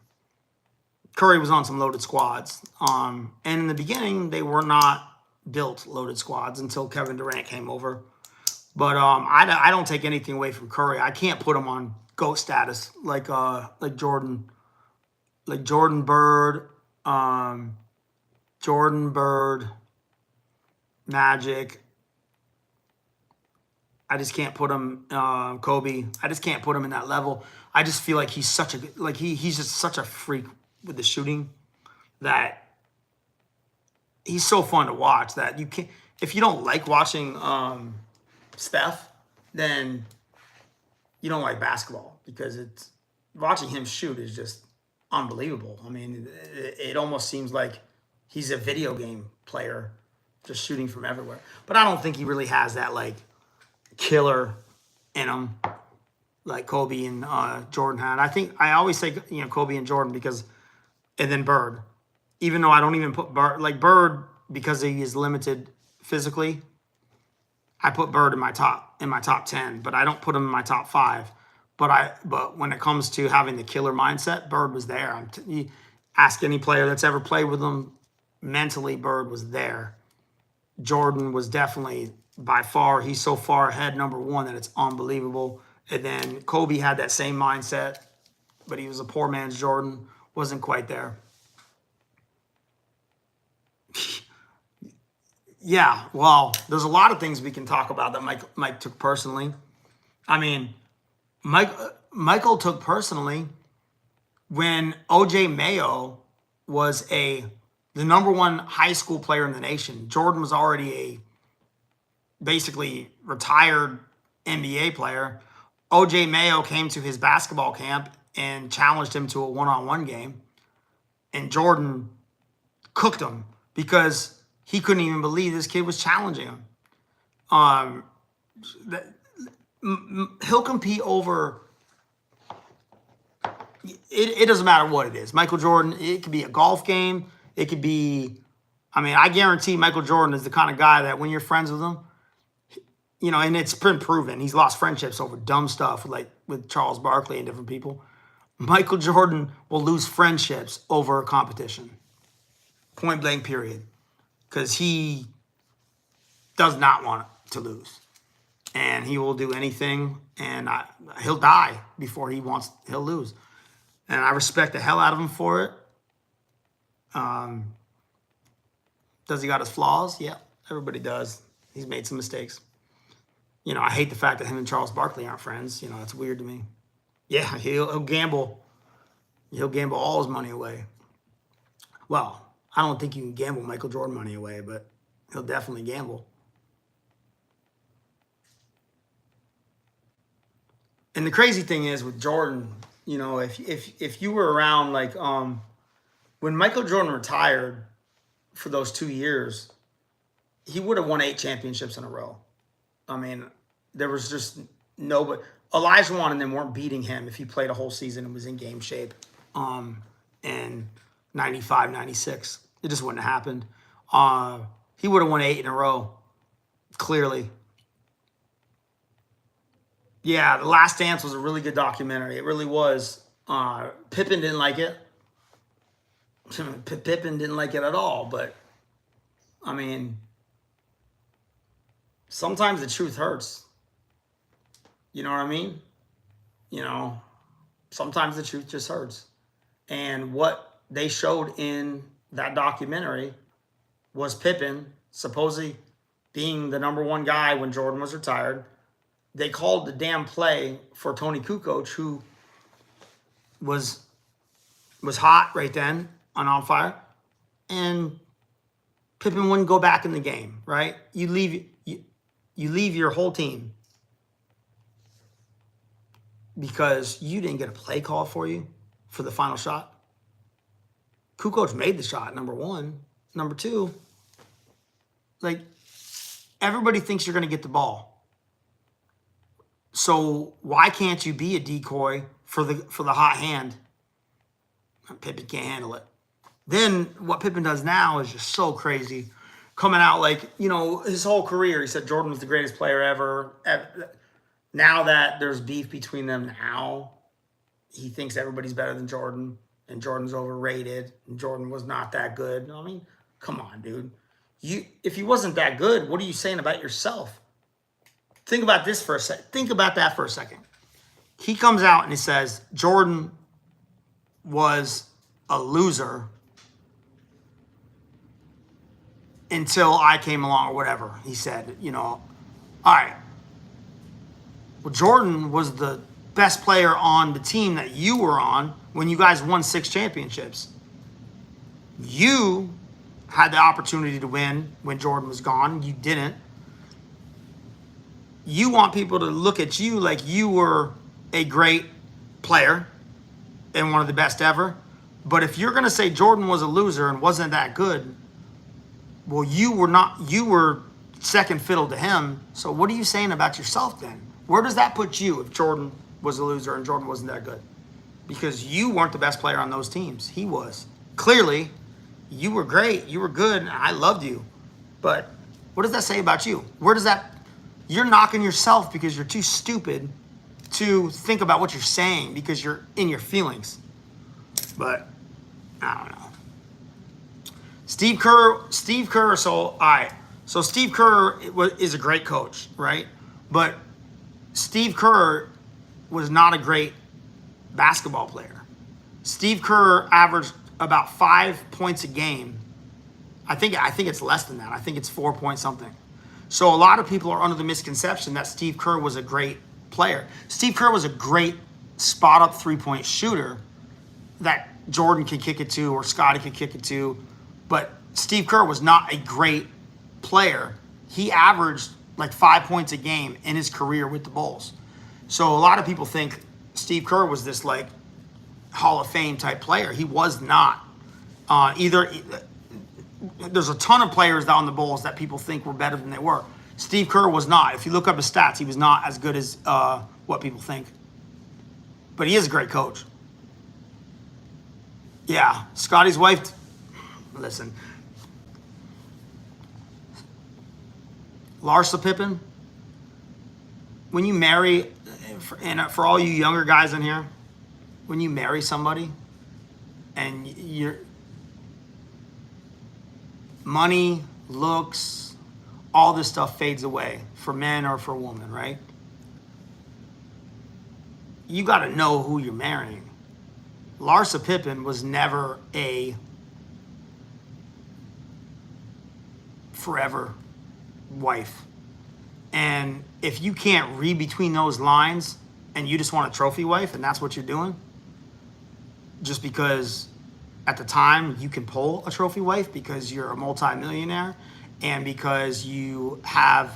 Curry was on some loaded squads. And in the beginning, they were not built loaded squads until Kevin Durant came over. But I don't take anything away from Curry. I can't put him on GOAT status like Jordan like Jordan Bird, Jordan Bird, Magic. I just can't put him, Kobe. I just can't put him in that level. I just feel like he's such a like he's just such a freak with the shooting that he's so fun to watch that you can't. If you don't like watching Steph, then you don't like basketball because it's watching him shoot is just unbelievable. I mean, it almost seems like he's a video game player, just shooting from everywhere. But I don't think he really has that like killer in him like Kobe and Jordan had. I think I always say Kobe and Jordan because, and then Bird, even though I don't even put Bird because he is limited physically. I put Bird in my top 10, but I don't put him in my top 5. But when it comes to having the killer mindset, Bird was there. You ask any player that's ever played with him, mentally Bird was there. Jordan was definitely by far, he's so far ahead, number 1, that it's unbelievable. And then Kobe had that same mindset, but he was a poor man's Jordan, wasn't quite there. Yeah, well, there's a lot of things we can talk about that Mike took personally. I mean, Michael took personally when O.J. Mayo was the number 1 high school player in the nation. Jordan was already a basically retired NBA player. O.J. Mayo came to his basketball camp and challenged him to a one-on-one game. And Jordan cooked him because he couldn't even believe this kid was challenging him. He'll compete over... It doesn't matter what it is. Michael Jordan, it could be a golf game. It could be... I mean, I guarantee Michael Jordan is the kind of guy that when you're friends with him, and it's been proven. He's lost friendships over dumb stuff like with Charles Barkley and different people. Michael Jordan will lose friendships over a competition. Point blank, period. Because he does not want to lose. And he will do anything, and he'll die before he'll lose. And I respect the hell out of him for it. Does he got his flaws? Yeah, everybody does. He's made some mistakes. I hate the fact that him and Charles Barkley aren't friends. That's weird to me. Yeah, he'll gamble. He'll gamble all his money away. Well, I don't think you can gamble Michael Jordan money away, but he'll definitely gamble. And the crazy thing is with Jordan, if you were around like when Michael Jordan retired for those 2 years, he would have won 8 championships in a row. I mean, there was just nobody. Olajuwon and them weren't beating him if he played a whole season and was in game shape in 95, 96. It just wouldn't have happened. He would have won 8 in a row, clearly. Yeah, The Last Dance was a really good documentary. It really was. Pippen didn't like it. Pippen didn't like it at all, but, I mean, sometimes the truth hurts. You know what I mean? Sometimes the truth just hurts. And what they showed in that documentary was Pippen supposedly being the number 1 guy when Jordan was retired. They called the damn play for Tony Kukoc, who was hot right then and on fire. And Pippen wouldn't go back in the game, right? You leave your whole team because you didn't get a play call for you for the final shot. Kukoc made the shot, number 1. Number 2, like, everybody thinks you're going to get the ball. So why can't you be a decoy for the hot hand? Pippen can't handle it. Then what Pippen does now is just so crazy. Coming out like, his whole career, he said Jordan was the greatest player ever. Now that there's beef between them now, he thinks everybody's better than Jordan, and Jordan's overrated, and Jordan was not that good. I mean, come on, dude. If he wasn't that good, what are you saying about yourself? Think about this for a second. Think about that for a second. He comes out and he says Jordan was a loser until I came along or whatever. He said, all right. Well, Jordan was the best player on the team that you were on when you guys won 6 championships. You had the opportunity to win when Jordan was gone. You didn't. You want people to look at you like you were a great player and one of the best ever. But if you're going to say Jordan was a loser and wasn't that good, well, you were second fiddle to him. So what are you saying about yourself then? Where does that put you if Jordan was a loser and Jordan wasn't that good? Because you weren't the best player on those teams. He was. Clearly, you were great. You were good. And I loved you. But what does that say about you? Where does that... You're knocking yourself because you're too stupid to think about what you're saying because you're in your feelings. But, I don't know. Steve Kerr, so, all right. So Steve Kerr is a great coach, right? But Steve Kerr was not a great basketball player. Steve Kerr averaged about 5 points a game. I think it's less than that. I think it's 4 point something. So a lot of people are under the misconception that Steve Kerr was a great player. Steve Kerr was a great spot-up 3-point shooter that Jordan could kick it to or Scottie could kick it to. But Steve Kerr was not a great player. He averaged like 5 points a game in his career with the Bulls. So a lot of people think Steve Kerr was this like Hall of Fame type player. He was not. There's a ton of players on the Bulls that people think were better than they were. Steve Kerr was not. If you look up his stats, he was not as good as what people think. But he is a great coach. Yeah, Scotty's wife. Listen, Larsa Pippen. When you marry, and for all you younger guys in here, when you marry somebody, and you're money, looks, all this stuff fades away for men or for women, right? You got to know who you're marrying. Larsa Pippen was never a forever wife. And if you can't read between those lines and you just want a trophy wife and that's what you're doing, just because at the time you can pull a trophy wife because you're a multimillionaire and because you have,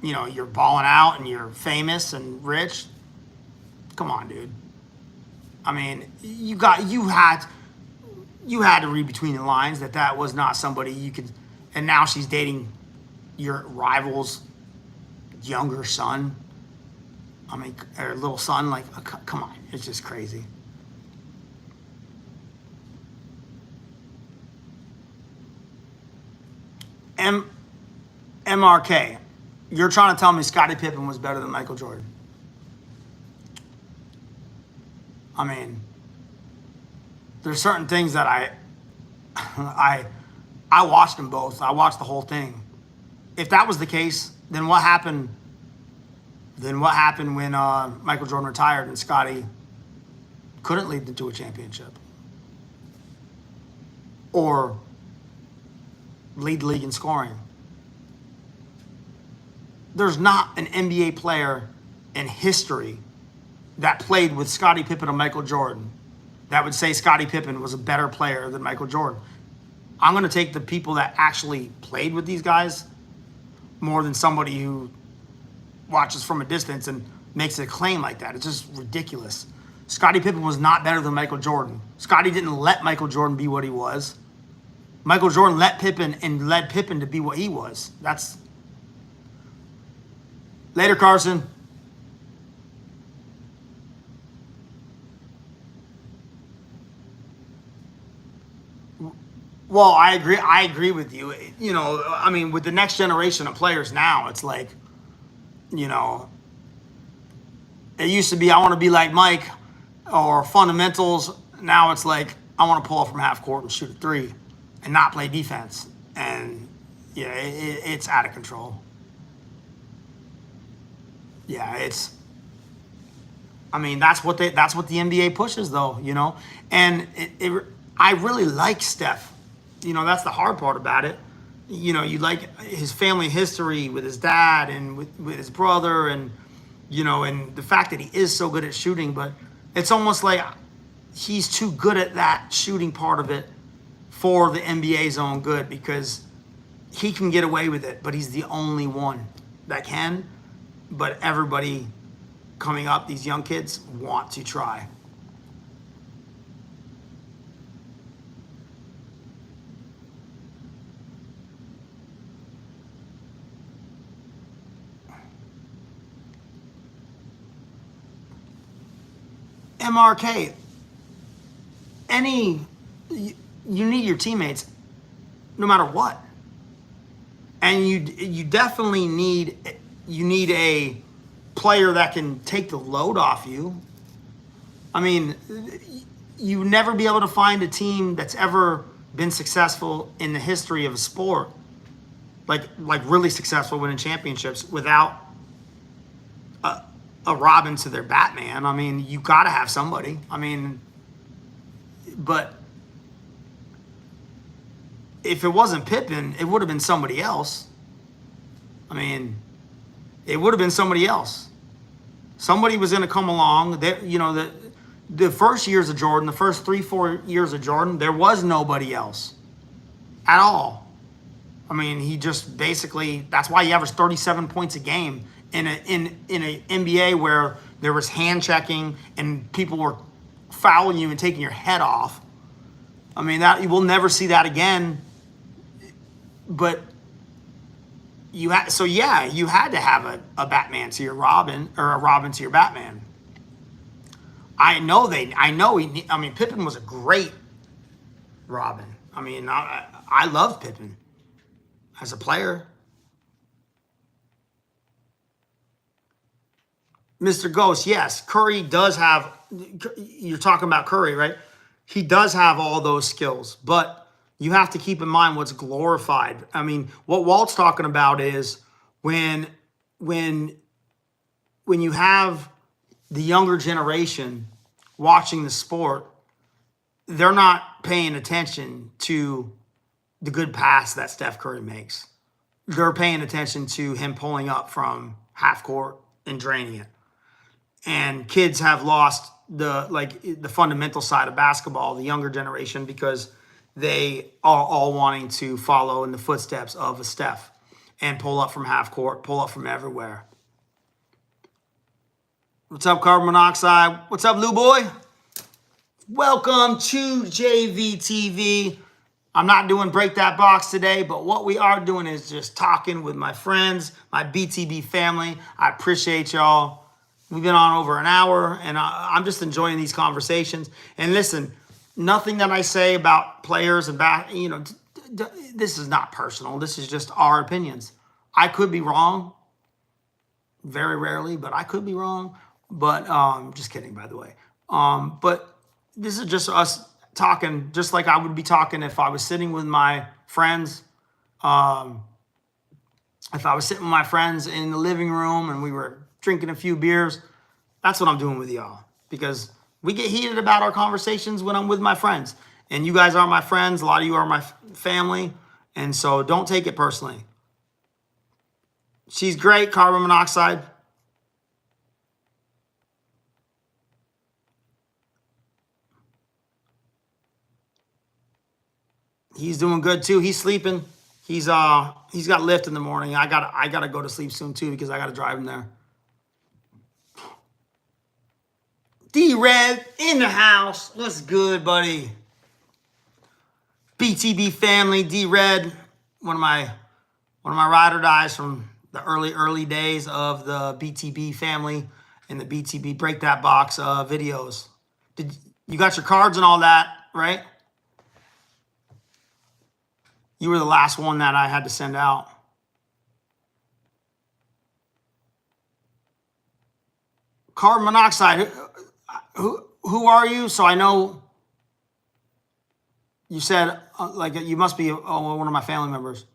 you're balling out and you're famous and rich. Come on, dude. I mean, you had to read between the lines that was not somebody you could, and now she's dating your rival's younger son. I mean, or little son, like, come on, it's just crazy. MRK, you're trying to tell me Scottie Pippen was better than Michael Jordan? I mean, there's certain things that I watched them both. I watched the whole thing. If that was the case, then what happened? Then what happened when Michael Jordan retired and Scottie couldn't lead them to a championship or lead the league in scoring? There's not an NBA player in history that played with Scottie Pippen and Michael Jordan that would say Scottie Pippen was a better player than Michael Jordan. I'm going to take the people that actually played with these guys more than somebody who watches from a distance and makes a claim like that. It's just ridiculous. Scottie Pippen was not better than Michael Jordan. Scottie didn't let Michael Jordan be what he was. Michael Jordan let Pippen and led Pippen to be what he was. That's... Later, Carson. Well, I agree with you. You know, I mean, with the next generation of players now, it's like, you know, it used to be I want to be like Mike or fundamentals. Now it's like I want to pull up from half court and shoot a three and not play defense. And yeah, it's out of control. Yeah, I mean, that's what the NBA pushes, though, you know. And I really like Steph. You know, that's the hard part about it. You know, you like his family history with his dad and with his brother, and you know, and the fact that he is so good at shooting. But it's almost like he's too good at that shooting part of it for the NBA's own good, because he can get away with it, but he's the only one that can. But everybody coming up, these young kids, want to try. MRK, you need your teammates no matter what. And you definitely need a player that can take the load off you. I mean, you never be able to find a team that's ever been successful in the history of a sport, like really successful, winning championships, without a Robin to their Batman. I mean, you got to have somebody. I mean, but if it wasn't Pippen, it would have been somebody else. I mean, it would have been somebody else. Somebody was going to come along. That, you know, the first years of Jordan, the first 3-4 years of Jordan, there was nobody else at all. I mean, he just basically, that's why he averaged 37 points a game in an NBA where there was hand checking and people were fouling you and taking your head off. I mean, that you will never see that again. But you had to have a Batman to your Robin, or a Robin to your Batman. I know Pippen was a great Robin. I mean, I love Pippen as a player. Mr. Ghost, yes, Curry does have, you're talking about Curry, right? He does have all those skills, but you have to keep in mind what's glorified. I mean, what Walt's talking about is when you have the younger generation watching the sport, they're not paying attention to the good pass that Steph Curry makes. They're paying attention to him pulling up from half court and draining it. And kids have lost the fundamental side of basketball, the younger generation, because they are all wanting to follow in the footsteps of a Steph and pull up from half court, pull up from everywhere. What's up, carbon monoxide? What's up, Lou Boy? Welcome to JVTV. I'm not doing Break That Box today, but what we are doing is just talking with my friends, my BTB family. I appreciate y'all. We've been on over an hour, and I'm just enjoying these conversations. And listen, nothing that I say about players and this is not personal. This is just our opinions. I could be wrong, very rarely, but I could be wrong. But just kidding, by the way. But this is just us talking, just like I would be talking if I was sitting with my friends. If I was sitting with my friends in the living room and we were drinking a few beers, that's what I'm doing with y'all. Because we get heated about our conversations when I'm with my friends. And you guys are my friends. A lot of you are my family. And so don't take it personally. She's great, carbon monoxide. He's doing good too. He's sleeping. He's got Lyft in the morning. I gotta go to sleep soon too, because I gotta drive him there. D-Red in the house. What's good, buddy? BTB family, D-Red, one of my ride or dies from the early days of the BTB family and the BTB Break That Box videos. You got your cards and all that, right? You were the last one that I had to send out. Carbon monoxide. Who are you? So I know you said you must be one of my family members.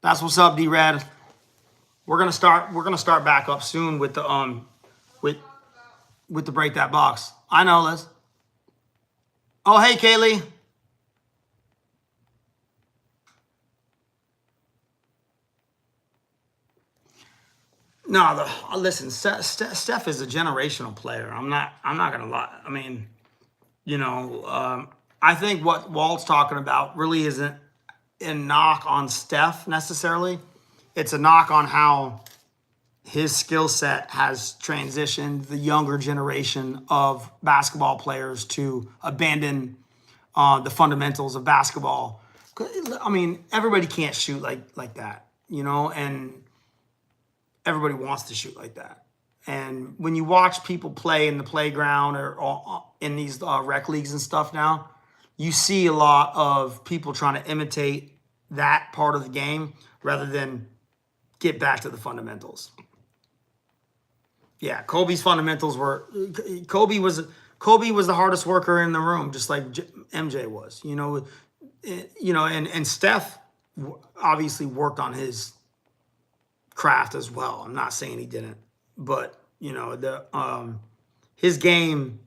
That's what's up, D-Rad. We're gonna start back up soon with the with the Break That Box. I know, Liz. Oh, hey, Kaylee. No, listen. Steph is a generational player. I'm not gonna lie. I mean, I think what Walt's talking about really isn't a knock on Steph necessarily. It's a knock on how his skill set has transitioned the younger generation of basketball players to abandon the fundamentals of basketball. I mean, everybody can't shoot like that, and everybody wants to shoot like that. And when you watch people play in the playground or in these rec leagues and stuff now, you see a lot of people trying to imitate that part of the game rather than get back to the fundamentals. Yeah, Kobe's fundamentals were Kobe was the hardest worker in the room, just like MJ was. And Steph obviously worked on his craft as well. I'm not saying he didn't, but his game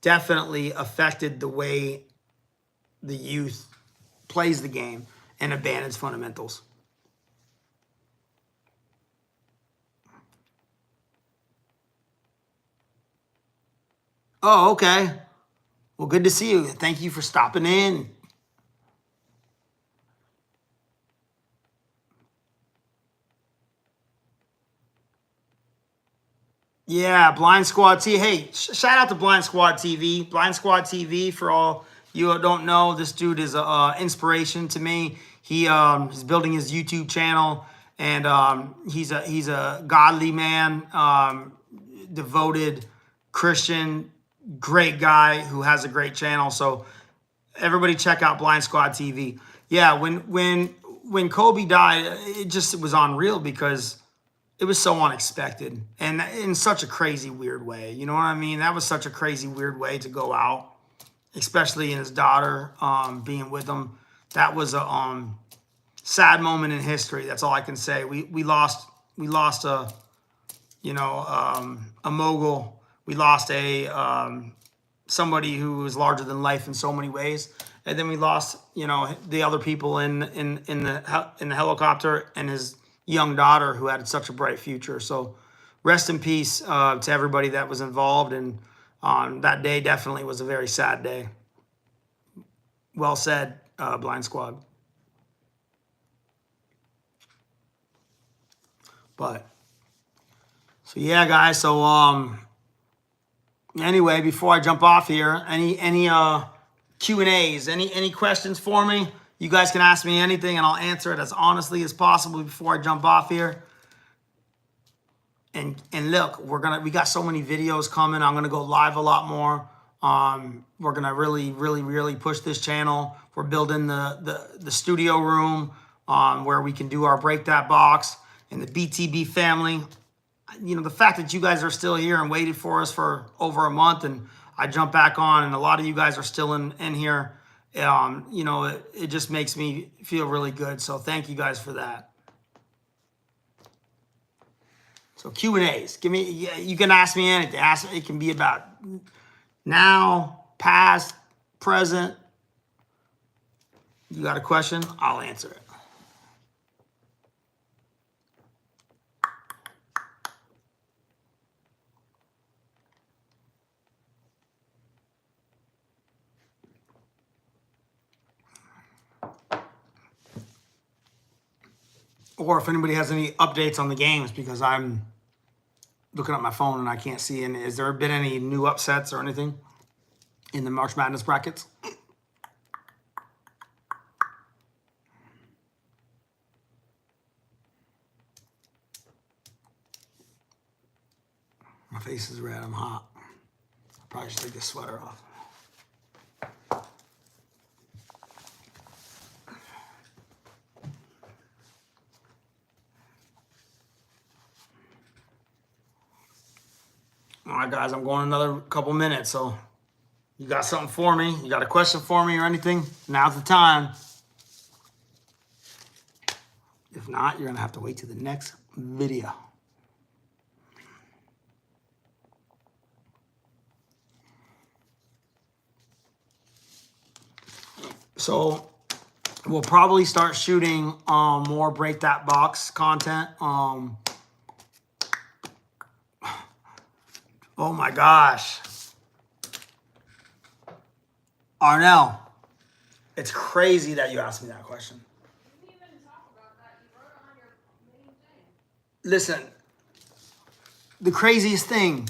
definitely affected the way the youth plays the game and abandons fundamentals. Oh, okay. Well, good to see you. Thank you for stopping in. Yeah, Blind Squad TV. Hey, shout out to Blind Squad TV. Blind Squad TV, for all you who don't know, this dude is an inspiration to me. He's building his YouTube channel, and he's a godly man, devoted Christian, great guy who has a great channel. So everybody check out Blind Squad TV. Yeah, when Kobe died, it was unreal because it was so unexpected and in such a crazy, weird way. You know what I mean? That was such a crazy, weird way to go out, especially in his daughter being with him. That was a sad moment in history. That's all I can say. We lost a mogul. We lost somebody who was larger than life in so many ways. And then we lost, the other people in the helicopter and his young daughter who had such a bright future. So rest in peace to everybody that was involved. And that day definitely was a very sad day. Well said, Blind Squad. But, so yeah, guys. So anyway, before I jump off here, any Q&As, any questions for me? You guys can ask me anything and I'll answer it as honestly as possible before I jump off here. And look, we got so many videos coming. I'm gonna go live a lot more. We're gonna really push this channel. We're building the studio room where we can do our Break That Box and the BTB family. The fact that you guys are still here and waited for us for over a month, and I jump back on, and a lot of you guys are still in here. It just makes me feel really good. So thank you guys for that. So Q&As, you can ask me anything. It can be about now, past, present. You got a question? I'll answer it. Or if anybody has any updates on the games, because I'm looking at my phone and I can't see. And has there been any new upsets or anything in the March Madness brackets? My face is red. I'm hot. I probably should take this sweater off. All right, guys, I'm going another couple minutes, so you got something for me? You got a question for me or anything? Now's the time. If not, you're going to have to wait to the next video. So we'll probably start shooting more Break That Box content. Oh my gosh. Arnell, it's crazy that you asked me that question. You didn't even talk about that. You wrote it on your main thing. Listen, the craziest thing.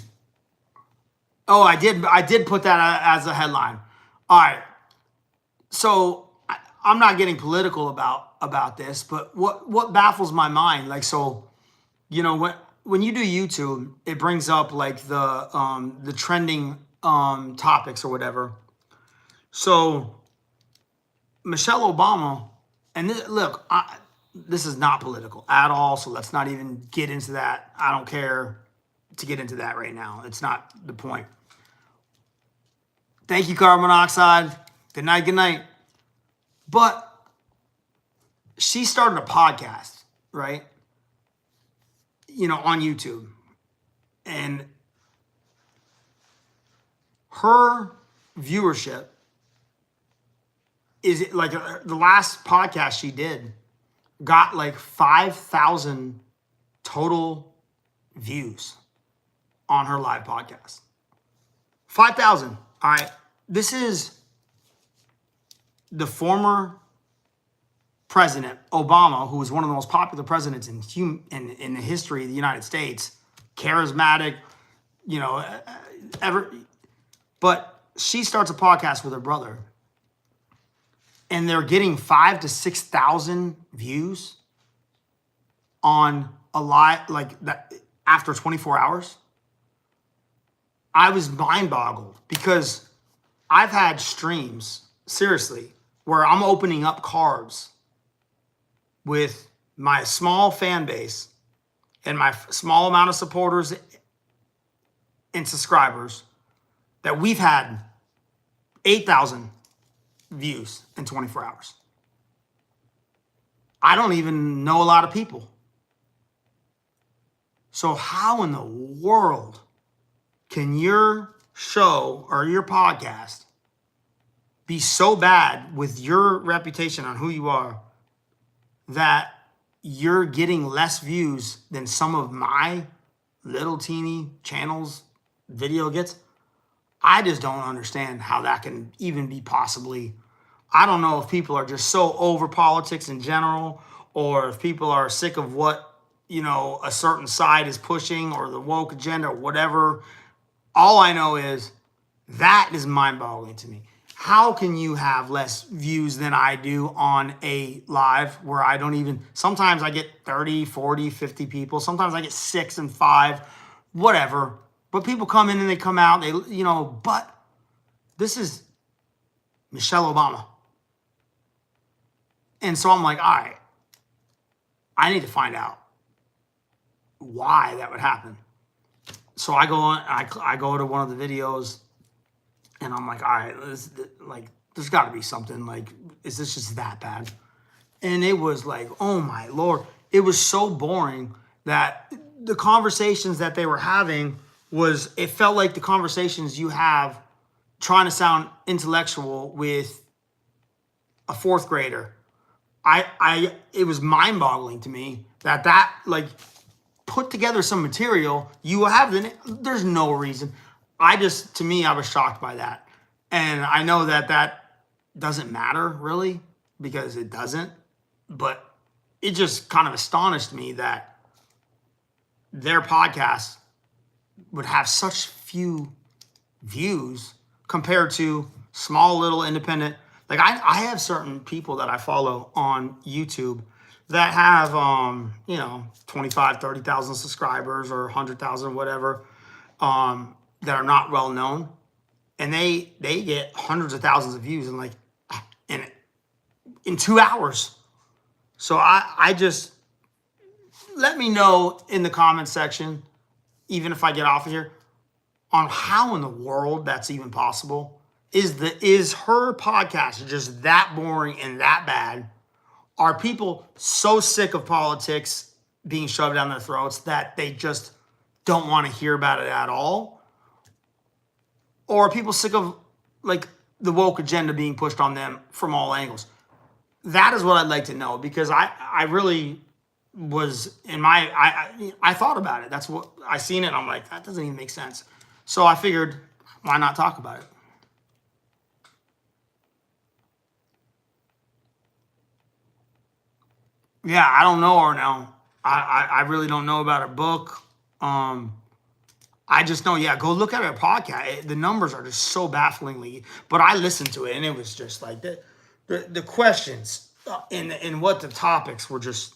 Oh, I did put that as a headline. All right. So I'm not getting political about this, but what baffles my mind, like, so, you know, when you do YouTube, it brings up like the trending topics or whatever. So Michelle Obama, and look, this is not political at all, so let's not even get into that. I don't care to get into that right now. It's not the point. Thank you, carbon monoxide. Good night, good night. But she started a podcast, right? You know, on YouTube. And her viewership is like the last podcast she did got like 5,000 total views on her live podcast. 5,000. All right. This is the former president, Obama, who was one of the most popular presidents in the history of the United States, charismatic, you know, but she starts a podcast with her brother, and they're getting 5,000 to 6,000 views on a live, like that, after 24 hours. I was mind boggled because I've had streams, seriously, where I'm opening up carbs with my small fan base and my small amount of supporters and subscribers that we've had 8,000 views in 24 hours. I don't even know a lot of people. So how in the world can your show or your podcast be so bad with your reputation on who you are that you're getting less views than some of my little teeny channels video gets? I just don't understand how that can even be possibly. I don't know if people are just so over politics in general, or if people are sick of what, you know, a certain side is pushing, or the woke agenda, or whatever. All I know is that is mind-boggling to me. How can you have less views than I do on a live where I don't even, sometimes I get 30, 40, 50 people. Sometimes I get 6 and 5, whatever. But people come in and they come out, they, you know, but this is Michelle Obama. And so I'm like, all right, I need to find out why that would happen. So I go on, I go to one of the videos, and I'm like, all right, there's got to be something. Like, is this just that bad? And it was like, oh my Lord, it was so boring that the conversations that they were having it felt like the conversations you have trying to sound intellectual with a 4th grader. It was mind-boggling to me that like, put together some material, you have there's no reason. To me, I was shocked by that. And I know that doesn't matter really, because it doesn't, but it just kind of astonished me that their podcast would have such few views compared to small little independent. Like I have certain people that I follow on YouTube that have, you know, 25, 30,000 subscribers or 100,000, whatever, that are not well known. And they get hundreds of thousands of views in 2 hours. So I just, let me know in the comment section, even if I get off of here, on how in the world that's even possible. Is her podcast just that boring and that bad? Are people so sick of politics being shoved down their throats that they just don't want to hear about it at all? Or are people sick of like the woke agenda being pushed on them from all angles. That is what I'd like to know, because I really was I thought about it. That's what I seen it. I'm like, that doesn't even make sense. So I figured, why not talk about it? Yeah, I don't know her now. I really don't know about her book. I just know, yeah, go look at her podcast. The numbers are just so bafflingly, but I listened to it and it was just like the questions and what the topics were just,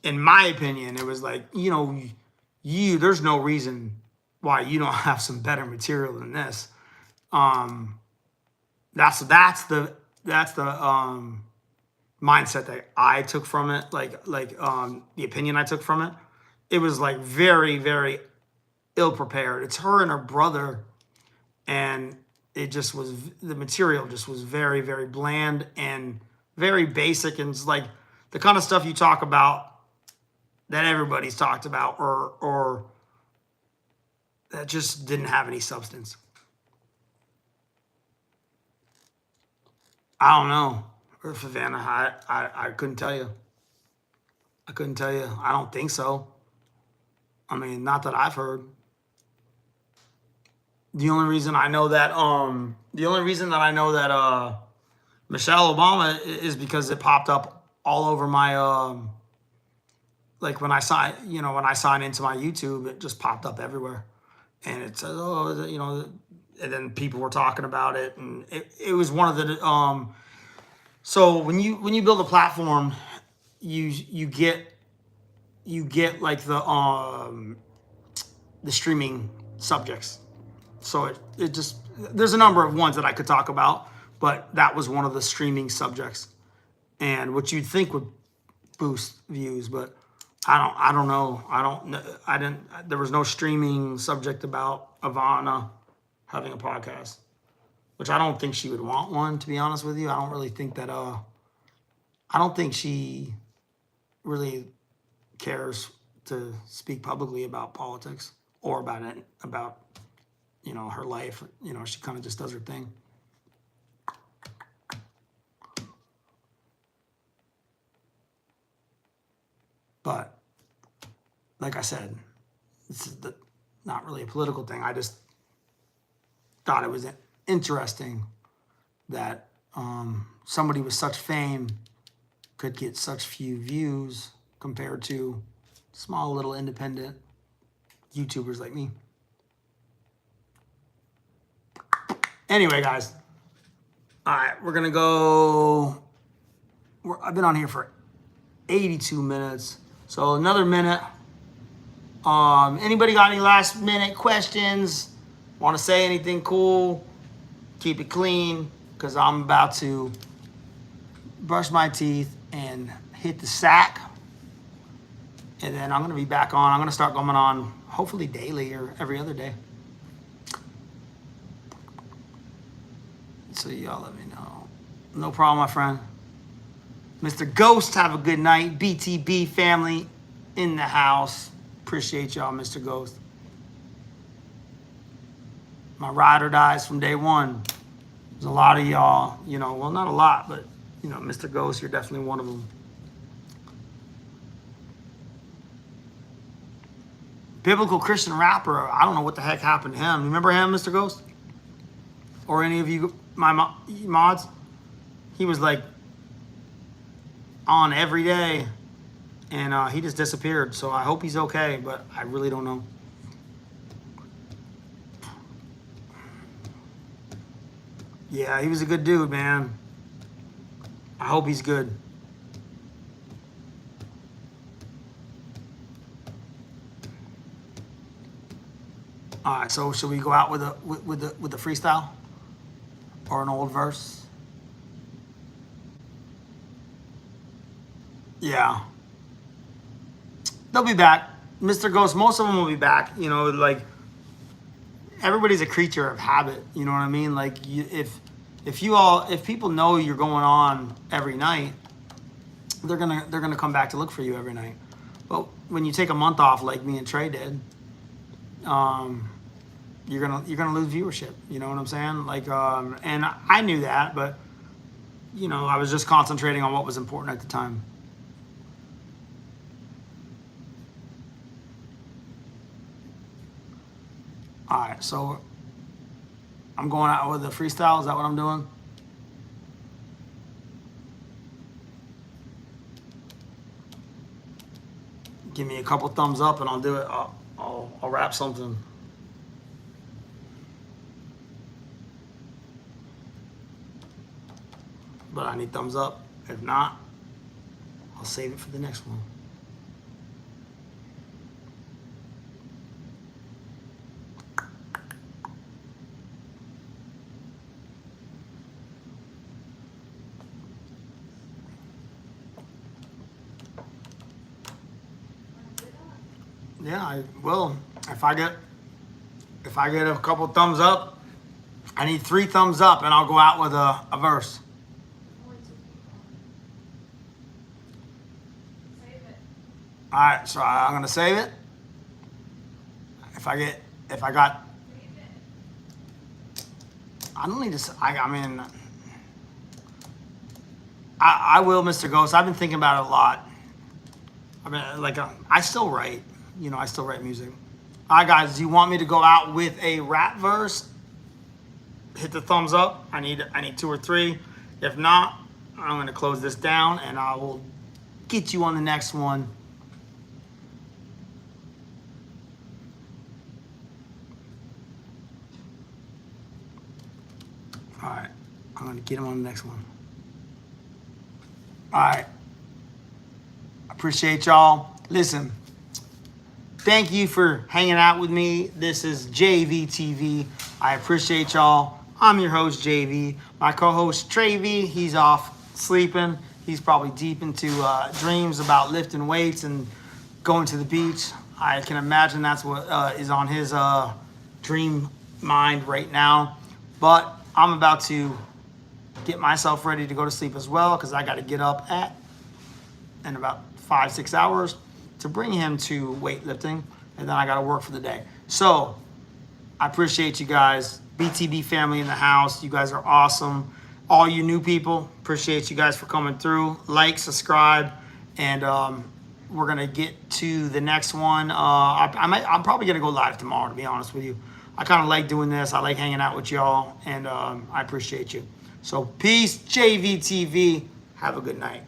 in my opinion, it was like, there's no reason why you don't have some better material than this. That's the mindset that I took from it, the opinion I took from it. It was like very, very ill prepared. It's her and her brother, and it just was, the material just was very, very bland and very basic, and it's like the kind of stuff you talk about that everybody's talked about, or that just didn't have any substance. I don't know, Savannah. I couldn't tell you. I couldn't tell you. I don't think so. I mean, not that I've heard. The only reason I know that Michelle Obama is because it popped up all over my like when I sign into my YouTube, it just popped up everywhere, and it says, and then people were talking about it, and it was one of the so when you build a platform, you get like the streaming subjects. So it just, there's a number of ones that I could talk about, but that was one of the streaming subjects, and what you'd think would boost views, but I don't know. There was no streaming subject about Ivana having a podcast, which I don't think she would want one, to be honest with you. I don't really think that, I don't think she really cares to speak publicly about politics or about her life. She kind of just does her thing. But like I said, this is not really a political thing. I just thought it was interesting that somebody with such fame could get such few views compared to small little independent YouTubers like me. Anyway, guys, all right, we're gonna go. I've been on here for 82 minutes, so another minute. Anybody got any last minute questions? Want to say anything cool? Keep it clean, because I'm about to brush my teeth and hit the sack, and then I'm gonna be back on. I'm gonna start going on hopefully daily or every other day. So y'all let me know. No problem, my friend. Mr. Ghost, have a good night. BTB family in the house. Appreciate y'all, Mr. Ghost. My ride or dies from day one. There's a lot of y'all, well, not a lot, but, Mr. Ghost, you're definitely one of them. Biblical Christian rapper, I don't know what the heck happened to him. Remember him, Mr. Ghost? Or any of you, my mods? He was like on every day, and he just disappeared. So I hope he's okay, but I really don't know. Yeah, he was a good dude, man. I hope he's good. All right, so should we go out with the freestyle or an old verse? Yeah, they'll be back, Mr. Ghost. Most of them will be back. Like everybody's a creature of habit. You know what I mean? Like if people know you're going on every night, they're gonna come back to look for you every night. But when you take a month off, like me and Trey did, you're gonna lose viewership. You know what I'm saying? Like, and I knew that, but you know, I was just concentrating on what was important at the time. All right, so I'm going out with the freestyle. Is that what I'm doing? Give me a couple thumbs up and I'll do it. I'll rap something. But I need thumbs up. If not, I'll save it for the next one. Yeah, I will. If I get a couple thumbs up, I need 3 thumbs up, and I'll go out with a verse. Only 2 people. Save it. All right, so I'm gonna save it. If I got, Save it. I don't need to. I mean, I will, Mr. Ghost. I've been thinking about it a lot. I mean, like, I still write. You know, I still write music. All right, guys, do you want me to go out with a rap verse? Hit the thumbs up. I need 2 or 3. If not, I'm gonna close this down and I will get you on the next one. All right, I'm gonna get him on the next one. All right, appreciate y'all. Listen, thank you for hanging out with me. This is JVTV. I appreciate y'all. I'm your host, JV. My co-host, Travy, he's off sleeping. He's probably deep into dreams about lifting weights and going to the beach. I can imagine that's what is on his dream mind right now. But I'm about to get myself ready to go to sleep as well because I got to get up in about 5-6 hours to bring him to weightlifting, and then I got to work for the day. So I appreciate you guys. BTB family in the house. You guys are awesome. All you new people, appreciate you guys for coming through. Like, subscribe, and we're gonna get to the next one. I'm probably gonna go live tomorrow, to be honest with you. I kind of like doing this. I like hanging out with y'all, and I appreciate you. So peace, JVTV. Have a good night.